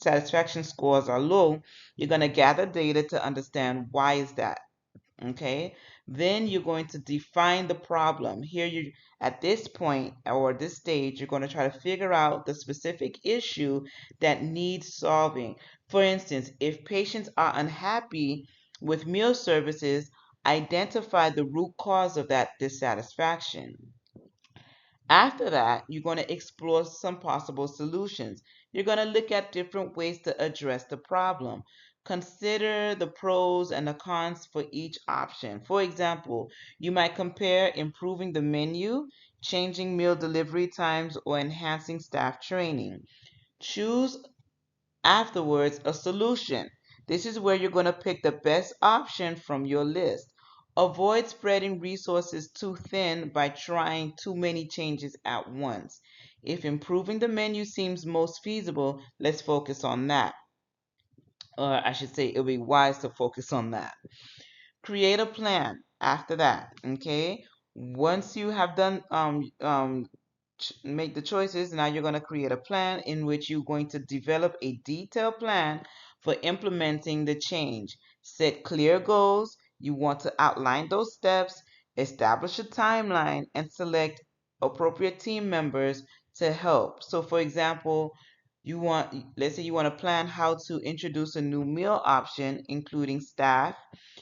satisfaction scores are low, you're going to gather data to understand why is that. Okay, then you're going to define the problem. Here you at this point or this stage, you're going to try to figure out the specific issue that needs solving. For instance, if patients are unhappy with meal services, identify the root cause of that dissatisfaction. After that, you're going to explore some possible solutions. You're going to look at different ways to address the problem. Consider the pros and the cons for each option. For example, you might compare improving the menu, changing meal delivery times, or enhancing staff training. Choose afterwards a solution. This is where you're going to pick the best option from your list. Avoid spreading resources too thin by trying too many changes at once. If improving the menu seems most feasible, let's focus on that. Or I should say, it'll be wise to focus on that. Create a plan after that. Okay. Once you have done make the choices, now you're going to create a plan in which you're going to develop a detailed plan for implementing the change. Set clear goals. You want to outline those steps, establish a timeline, and select appropriate team members to help. So for example, let's say you want to plan how to introduce a new meal option, including staff.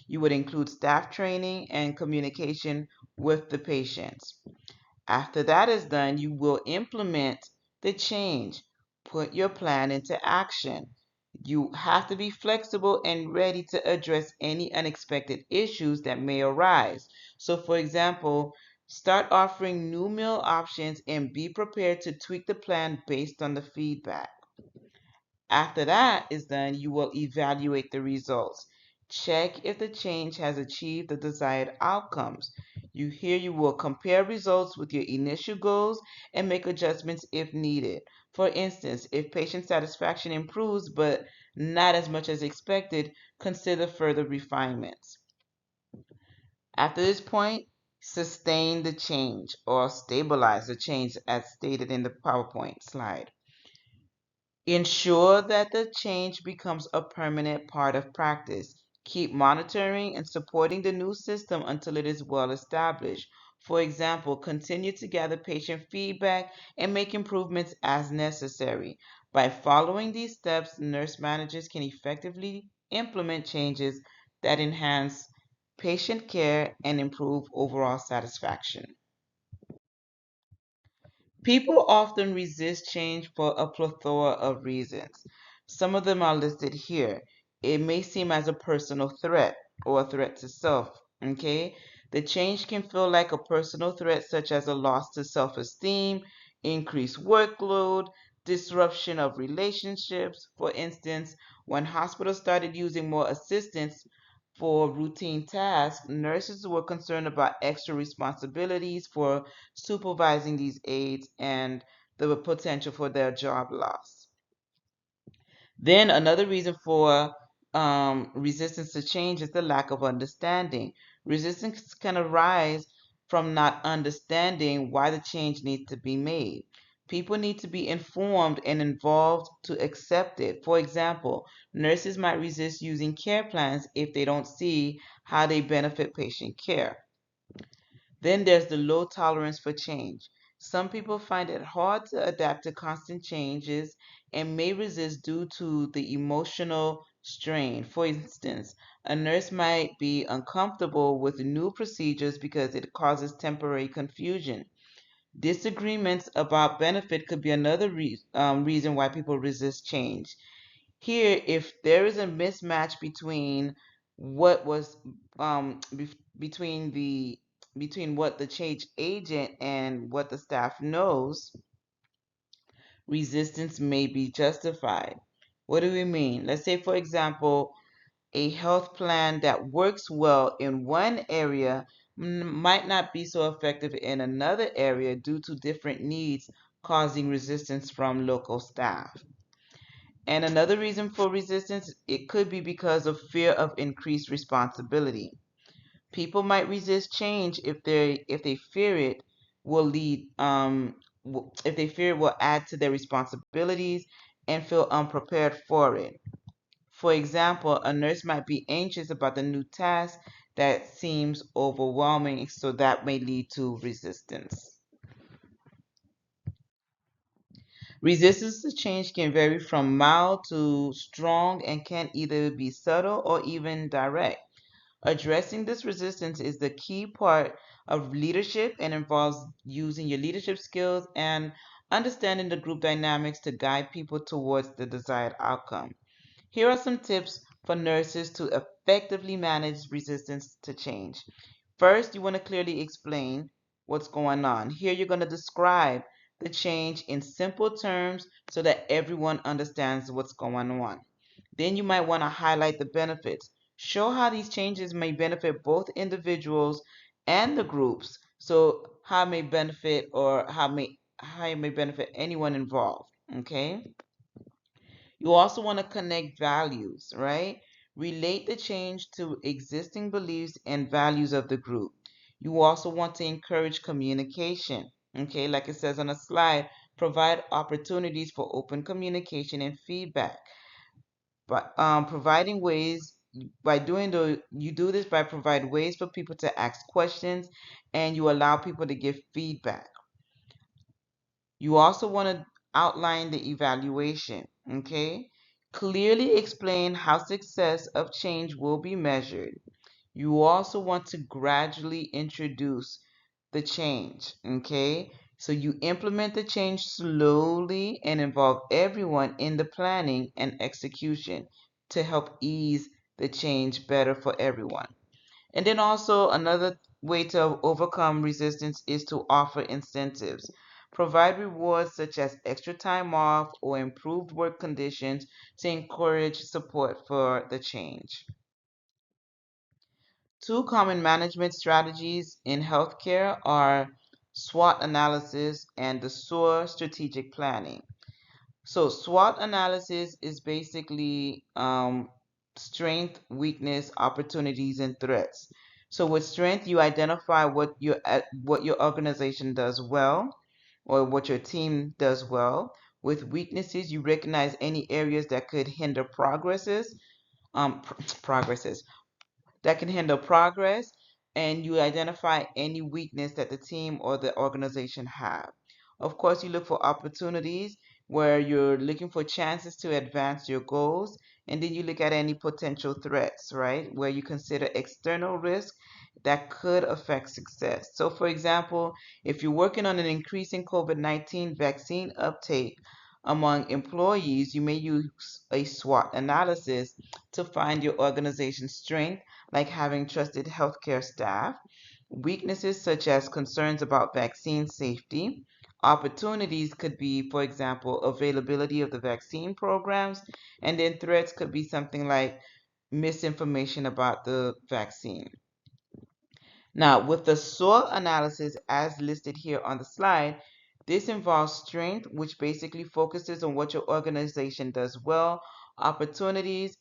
You would include staff training and communication with the patients. After that is done, you will implement the change. Put your plan into action. You have to be flexible and ready to address any unexpected issues that may arise. So, for example, start offering new meal options and be prepared to tweak the plan based on the feedback. After that is done, you will evaluate the results. Check if the change has achieved the desired outcomes. You will compare results with your initial goals and make adjustments if needed. For instance, if patient satisfaction improves but not as much as expected, consider further refinements. After this point, sustain the change or stabilize the change as stated in the PowerPoint slide. Ensure that the change becomes a permanent part of practice. Keep monitoring and supporting the new system until it is well established. For example, continue to gather patient feedback and make improvements as necessary. By following these steps, nurse managers can effectively implement changes that enhance patient care and improve overall satisfaction. People often resist change for a plethora of reasons. Some of them are listed here. It may seem as a personal threat or a threat to self. Okay? The change can feel like a personal threat, such as a loss to self esteem, increased workload, disruption of relationships. For instance, when hospitals started using more assistants for routine tasks, nurses were concerned about extra responsibilities for supervising these aides and the potential for their job loss. Then another reason for resistance to change is the lack of understanding. Resistance can arise from not understanding why the change needs to be made. People need to be informed and involved to accept it. For example, nurses might resist using care plans if they don't see how they benefit patient care. Then there's the low tolerance for change. Some people find it hard to adapt to constant changes and may resist due to the emotional strain. For instance, a nurse might be uncomfortable with new procedures because it causes temporary confusion. Disagreements about benefit could be another reason why people resist change. Here, if there is a mismatch between what was between what the change agent and what the staff knows, resistance may be justified. What do we mean? Let's say, for example, a health plan that works well in one area might not be so effective in another area due to different needs, causing resistance from local staff. And another reason for resistance, it could be because of fear of increased responsibility. People might resist change if they fear it will lead if they fear it will add to their responsibilities and feel unprepared for it. For example, a nurse might be anxious about the new task that seems overwhelming, so that may lead to resistance. Resistance to change can vary from mild to strong and can either be subtle or even direct. Addressing this resistance is the key part of leadership and involves using your leadership skills and understanding the group dynamics to guide people towards the desired outcome. Here are some tips for nurses to effectively manage resistance to change. First, you want to clearly explain what's going on. Here, you're going to describe the change in simple terms so that everyone understands what's going on. Then you might want to highlight the benefits. Show how these changes may benefit both individuals and the groups. So how it may benefit or how it may benefit anyone involved. Okay? You also want to connect values, right? Relate the change to existing beliefs and values of the group. You also want to encourage communication, okay? Like it says on the slide, provide opportunities for open communication and feedback. But providing ways by doing the you do this by providing ways for people to ask questions and you allow people to give feedback. You also want to outline the evaluation, okay? Clearly explain how success of change will be measured. You also want to gradually introduce the change, okay? So you implement the change slowly and involve everyone in the planning and execution to help ease the change better for everyone. And then also another way to overcome resistance is to offer incentives. Provide rewards such as extra time off or improved work conditions to encourage support for the change. Two common management strategies in healthcare are SWOT analysis and the SOAR strategic planning. So SWOT analysis is basically strength, weakness, opportunities, and threats. So with strength, you identify what your organization does well, or what your team does well. With weaknesses, you recognize any areas that could hinder progresses that can hinder progress, and you identify any weakness that the team or the organization have. Of course, you look for opportunities where you're looking for chances to advance your goals, and then you look at any potential threats, right? Where you consider external risk that could affect success. So, for example, if you're working on an increasing COVID-19 vaccine uptake among employees, you may use a SWOT analysis to find your organization's strength, like having trusted healthcare staff, weaknesses such as concerns about vaccine safety. Opportunities could be, for example, availability of the vaccine programs, and then threats could be something like misinformation about the vaccine. Now, with the SOAR analysis as listed here on the slide, this involves strength, which basically focuses on what your organization does well, opportunities,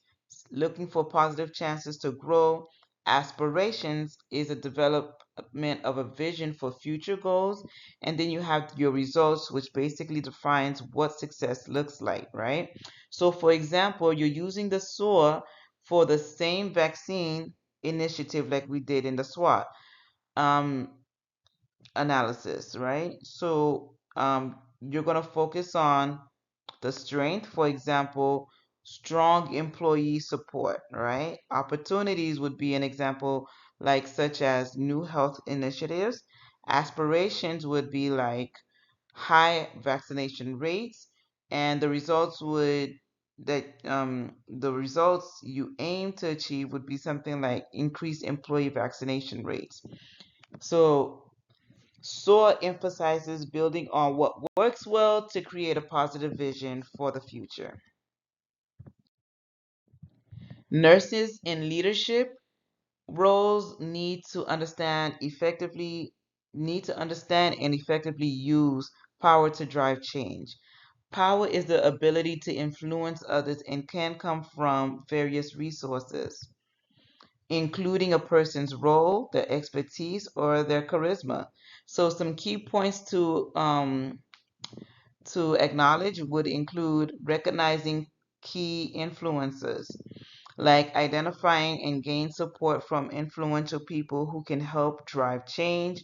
looking for positive chances to grow, aspirations is a development of a vision for future goals, and then you have your results, which basically defines what success looks like, right? So, for example, you're using the SOAR for the same vaccine initiative like we did in the SWOT um, analysis, right? So you're going to focus on the strength, for example, strong employee support, right? Opportunities would be an example like such as new health initiatives. Aspirations would be like high vaccination rates, and the results you aim to achieve would be something like increased employee vaccination rates. So SOAR emphasizes building on what works well to create a positive vision for the future. Nurses in leadership roles need to understand and effectively use power to drive change. Power is the ability to influence others and can come from various resources, including a person's role, their expertise, or their charisma. So some key points to acknowledge would include recognizing key influencers, like identifying and gain support from influential people who can help drive change.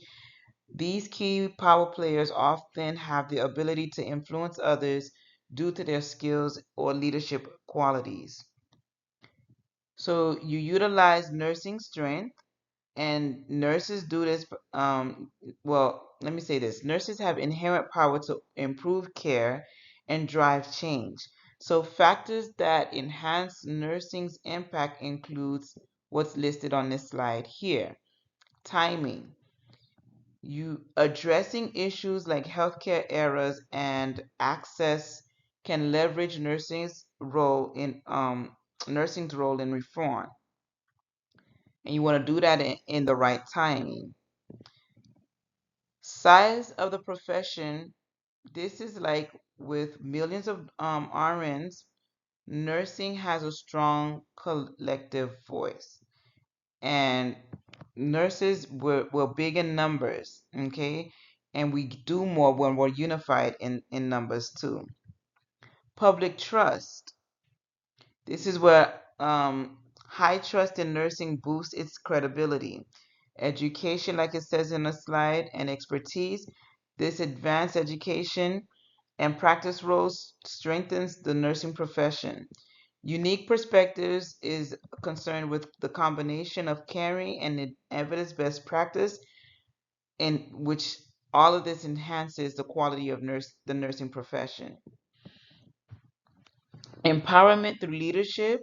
These key power players often have the ability to influence others due to their skills or leadership qualities. So you utilize nursing strength, and nurses do this. Well, let me say this: nurses have inherent power to improve care and drive change. So factors that enhance nursing's impact includes what's listed on this slide here. Timing. You addressing issues like healthcare errors and access can leverage nursing's role in reform, and you want to do that in the right timing. Size of the profession. This is like with millions of RNs, nursing has a strong collective voice, and nurses we're big in numbers, okay, and we do more when we're unified in numbers too. Public trust. This is where high trust in nursing boosts its credibility. Education, like it says in the slide, and expertise. This advanced education and practice roles strengthens the nursing profession. Unique perspectives is concerned with the combination of caring and evidence-based practice, in which all of this enhances the quality of the nursing profession. Empowerment through leadership.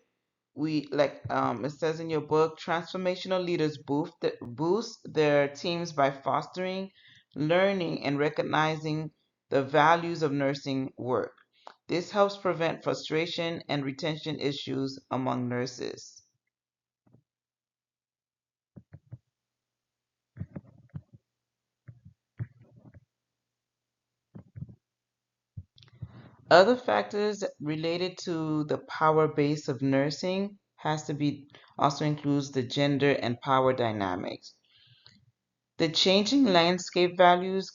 We like it says in your book, transformational leaders boost their teams by fostering, learning, and recognizing the values of nursing work. This helps prevent frustration and retention issues among nurses. Other factors related to the power base of nursing has to be also includes the gender and power dynamics. The changing landscape values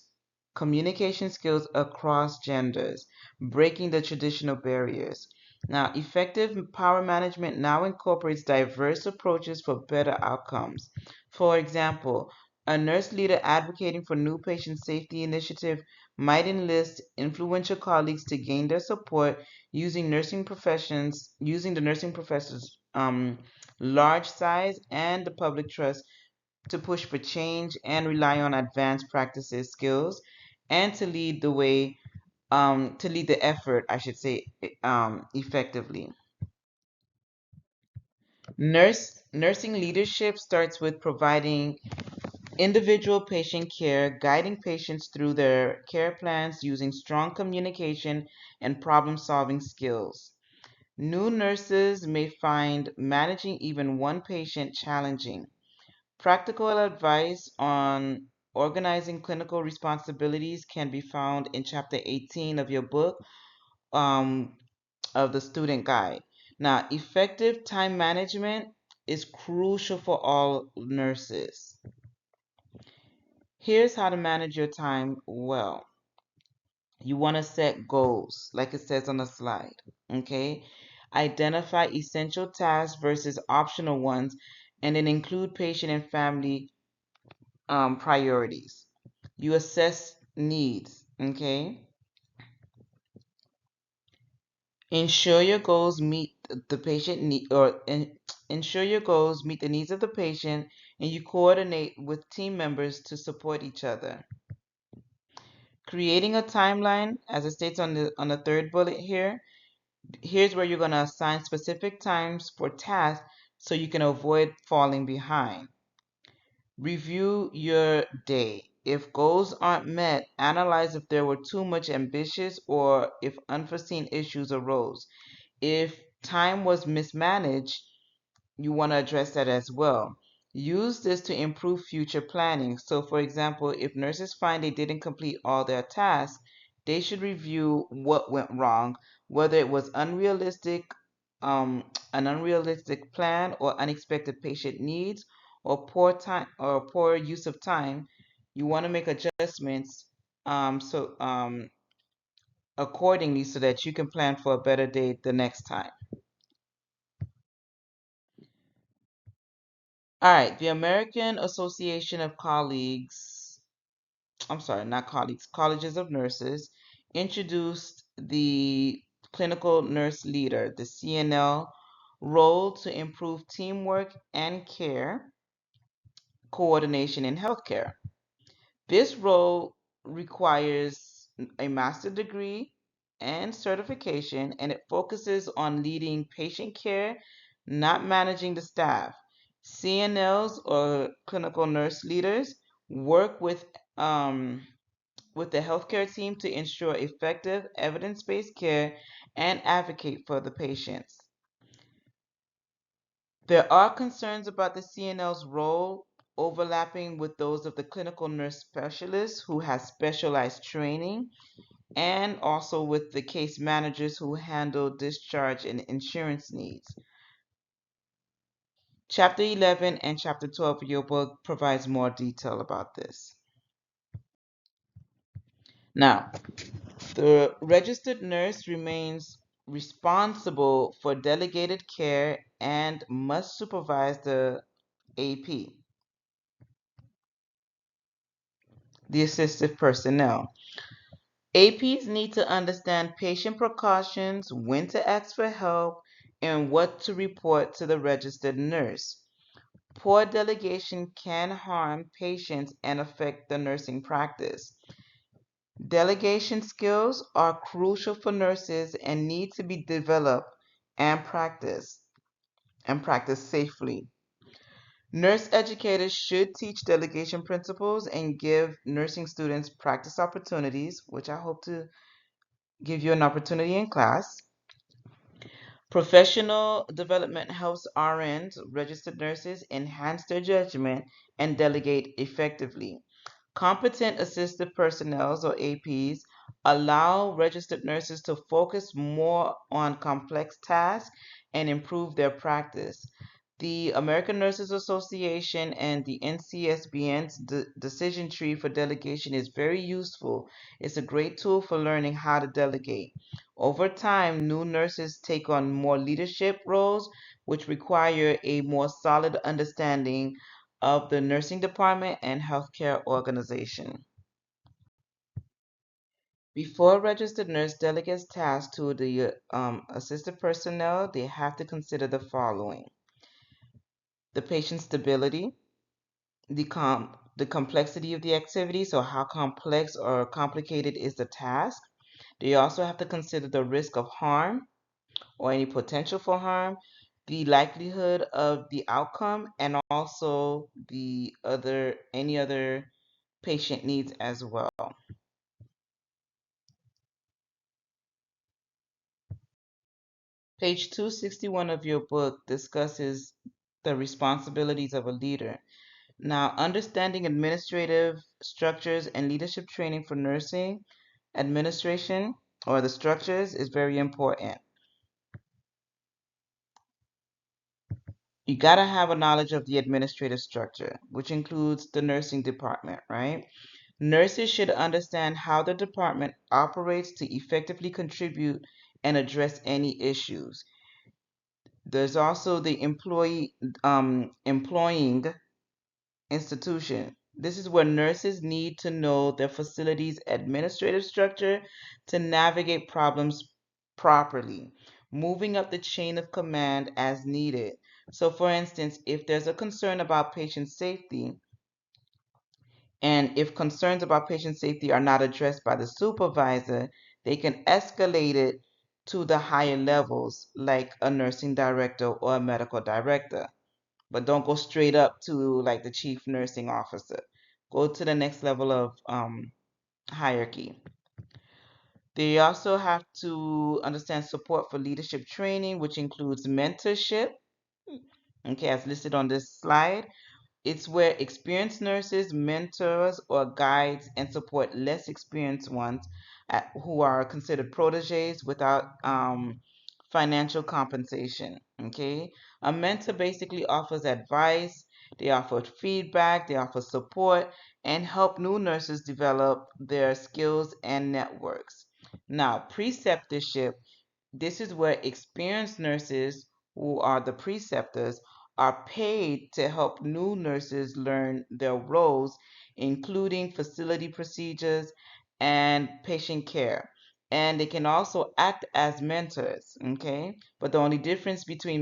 communication skills across genders, breaking the traditional barriers. Now, effective power management now incorporates diverse approaches for better outcomes. For example, a nurse leader advocating for new patient safety initiative might enlist influential colleagues to gain their support using the nursing profession's large size and the public trust to push for change and rely on advanced practices skills and to lead the effort, I should say, effectively. Nursing leadership starts with providing individual patient care, guiding patients through their care plans using strong communication and problem solving skills. New nurses may find managing even one patient challenging. Practical advice on organizing clinical responsibilities can be found in Chapter 18 of your book, um, of the student guide. Now, effective time management is crucial for all nurses. Here's how to manage your time well. You want to set goals, like it says on the slide, okay? Identify essential tasks versus optional ones, and then include patient and family priorities. You assess needs, okay? Ensure your goals meet the patient need ensure your goals meet the needs of the patient, and you coordinate with team members to support each other. Creating a timeline, as it states on the third bullet here, here's where you're going to assign specific times for tasks so you can avoid falling behind. Review your day. If goals aren't met, analyze if there were too much ambitious or if unforeseen issues arose. If time was mismanaged, you want to address that as well. Use this to improve future planning. So, for example, if nurses find they didn't complete all their tasks, they should review what went wrong, whether it was an unrealistic plan or unexpected patient needs or poor use of time. You want to make adjustments so accordingly so that you can plan for a better day the next time. All right, the American Association of Colleagues, I'm sorry, not colleagues, Colleges of Nurses, introduced the clinical nurse leader, the CNL, role to improve teamwork and care coordination in healthcare. This role requires a master's degree and certification, and it focuses on leading patient care, not managing the staff. CNLs or clinical nurse leaders work with the healthcare team to ensure effective evidence-based care and advocate for the patients. There are concerns about the CNL's role overlapping with those of the clinical nurse specialist who has specialized training, and also with the case managers who handle discharge and insurance needs. Chapter 11 and Chapter 12 of your book provides more detail about this. Now, the registered nurse remains responsible for delegated care and must supervise the AP, the assistive personnel. APs need to understand patient precautions, when to ask for help, and what to report to the registered nurse. Poor delegation can harm patients and affect the nursing practice. Delegation skills are crucial for nurses and need to be developed and practiced safely. Nurse educators should teach delegation principles and give nursing students practice opportunities, which I hope to give you an opportunity in class. Professional development helps RNs, registered nurses, enhance their judgment and delegate effectively. Competent assistive personnel, or APs, allow registered nurses to focus more on complex tasks and improve their practice. The American Nurses Association and the NCSBN's decision tree for delegation is very useful. It's a great tool for learning how to delegate. Over time, new nurses take on more leadership roles, which require a more solid understanding of the nursing department and healthcare organization. Before a registered nurse delegates tasks to the assisted personnel, they have to consider the following: the patient stability, the complexity of the activity, so how complex or complicated is the task. They also have to consider the risk of harm or any potential for harm, the likelihood of the outcome, and also the other any other patient needs as well. Page 261 of your book discusses the responsibilities of a leader. Now, understanding administrative structures and leadership training for nursing administration or the structures is very important. You got to have a knowledge of the administrative structure, which includes the nursing department, right? Nurses should understand how the department operates to effectively contribute and address any issues. There's also the employing institution. This is where nurses need to know their facility's administrative structure to navigate problems properly, moving up the chain of command as needed. So, for instance, if there's a concern about patient safety, and if concerns about patient safety are not addressed by the supervisor, they can escalate it to the higher levels, like a nursing director or a medical director. But don't go straight up to like the chief nursing officer. Go to the next level of hierarchy. They also have to understand support for leadership training, which includes mentorship, okay, as listed on this slide. It's where experienced nurses, mentors, or guides and support less experienced ones who are considered proteges without financial compensation. Okay, a mentor basically offers advice, they offer feedback, they offer support, and help new nurses develop their skills and networks. Now, preceptorship, this is where experienced nurses, who are the preceptors, are paid to help new nurses learn their roles, including facility procedures and patient care. And they can also act as mentors, okay? But the only difference between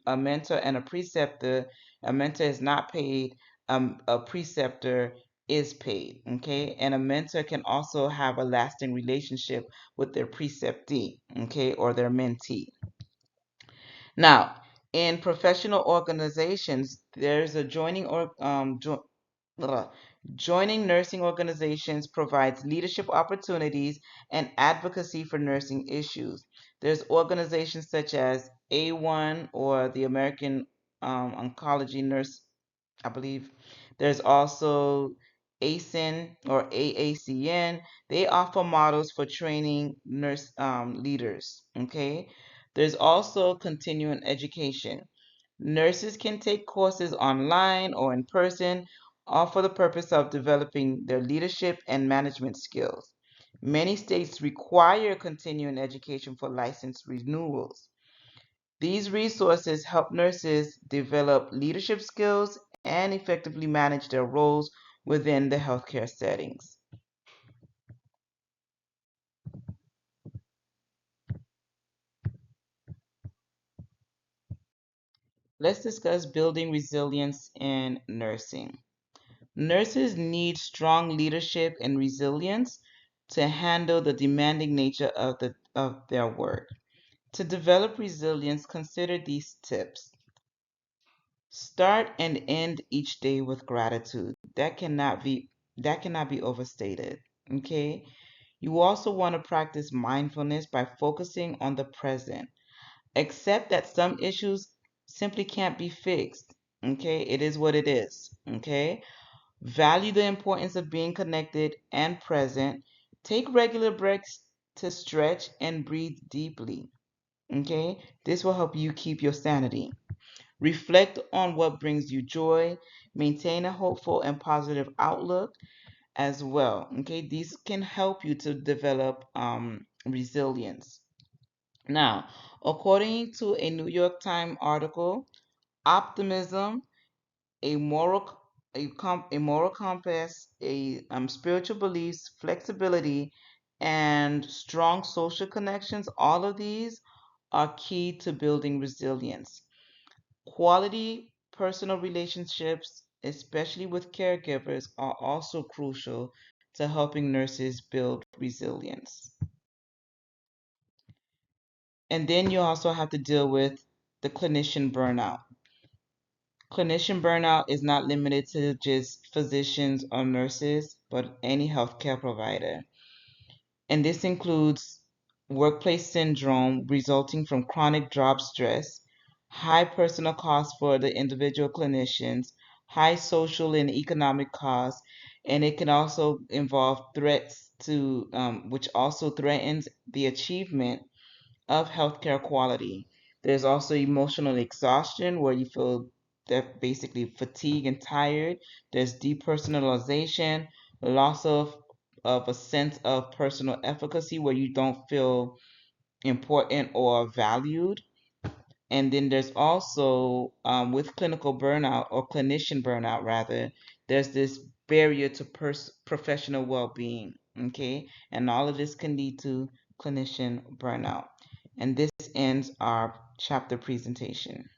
a mentor and a mentor is not paid, a preceptor is paid, okay? And a mentor can also have a lasting relationship with their preceptee, okay, or their mentee. Now, in professional organizations, there's a joining nursing organizations provides leadership opportunities and advocacy for nursing issues. There's organizations such as A1 or the American Oncology Nurse, I believe. There's also ASIN or AACN. They offer models for training nurse leaders. Okay. There's also continuing education. Nurses can take courses online or in person, all for the purpose of developing their leadership and management skills. Many states require continuing education for license renewals. These resources help nurses develop leadership skills and effectively manage their roles within the healthcare settings. Let's discuss building resilience in nursing. Nurses need strong leadership and resilience to handle the demanding nature of their work. To develop resilience, consider these tips. Start and end each day with gratitude. That cannot be overstated. Okay? You also want to practice mindfulness by focusing on the present. Accept that some issues simply can't be fixed. Okay? It is what it is. Okay? Value the importance of being connected and present. Take regular breaks to stretch and breathe deeply. Okay? This will help you keep your sanity. Reflect on what brings you joy. Maintain a hopeful and positive outlook as well. Okay? These can help you to develop resilience. Now, according to a New York Times article, optimism, a moral compass, a spiritual beliefs, flexibility, and strong social connections. All of these are key to building resilience. Quality personal relationships, especially with caregivers, are also crucial to helping nurses build resilience. And then you also have to deal with the clinician burnout. Clinician burnout is not limited to just physicians or nurses, but any healthcare provider. And this includes workplace syndrome resulting from chronic job stress, high personal costs for the individual clinicians, high social and economic costs, and it can also involve threats which also threatens the achievement of healthcare quality. There's also emotional exhaustion where you feel that basically fatigued and tired. There's depersonalization, loss of a sense of personal efficacy where you don't feel important or valued. And then there's also, with clinical burnout or clinician burnout rather, there's this barrier to professional well-being. Okay, and all of this can lead to clinician burnout. And this ends our chapter presentation.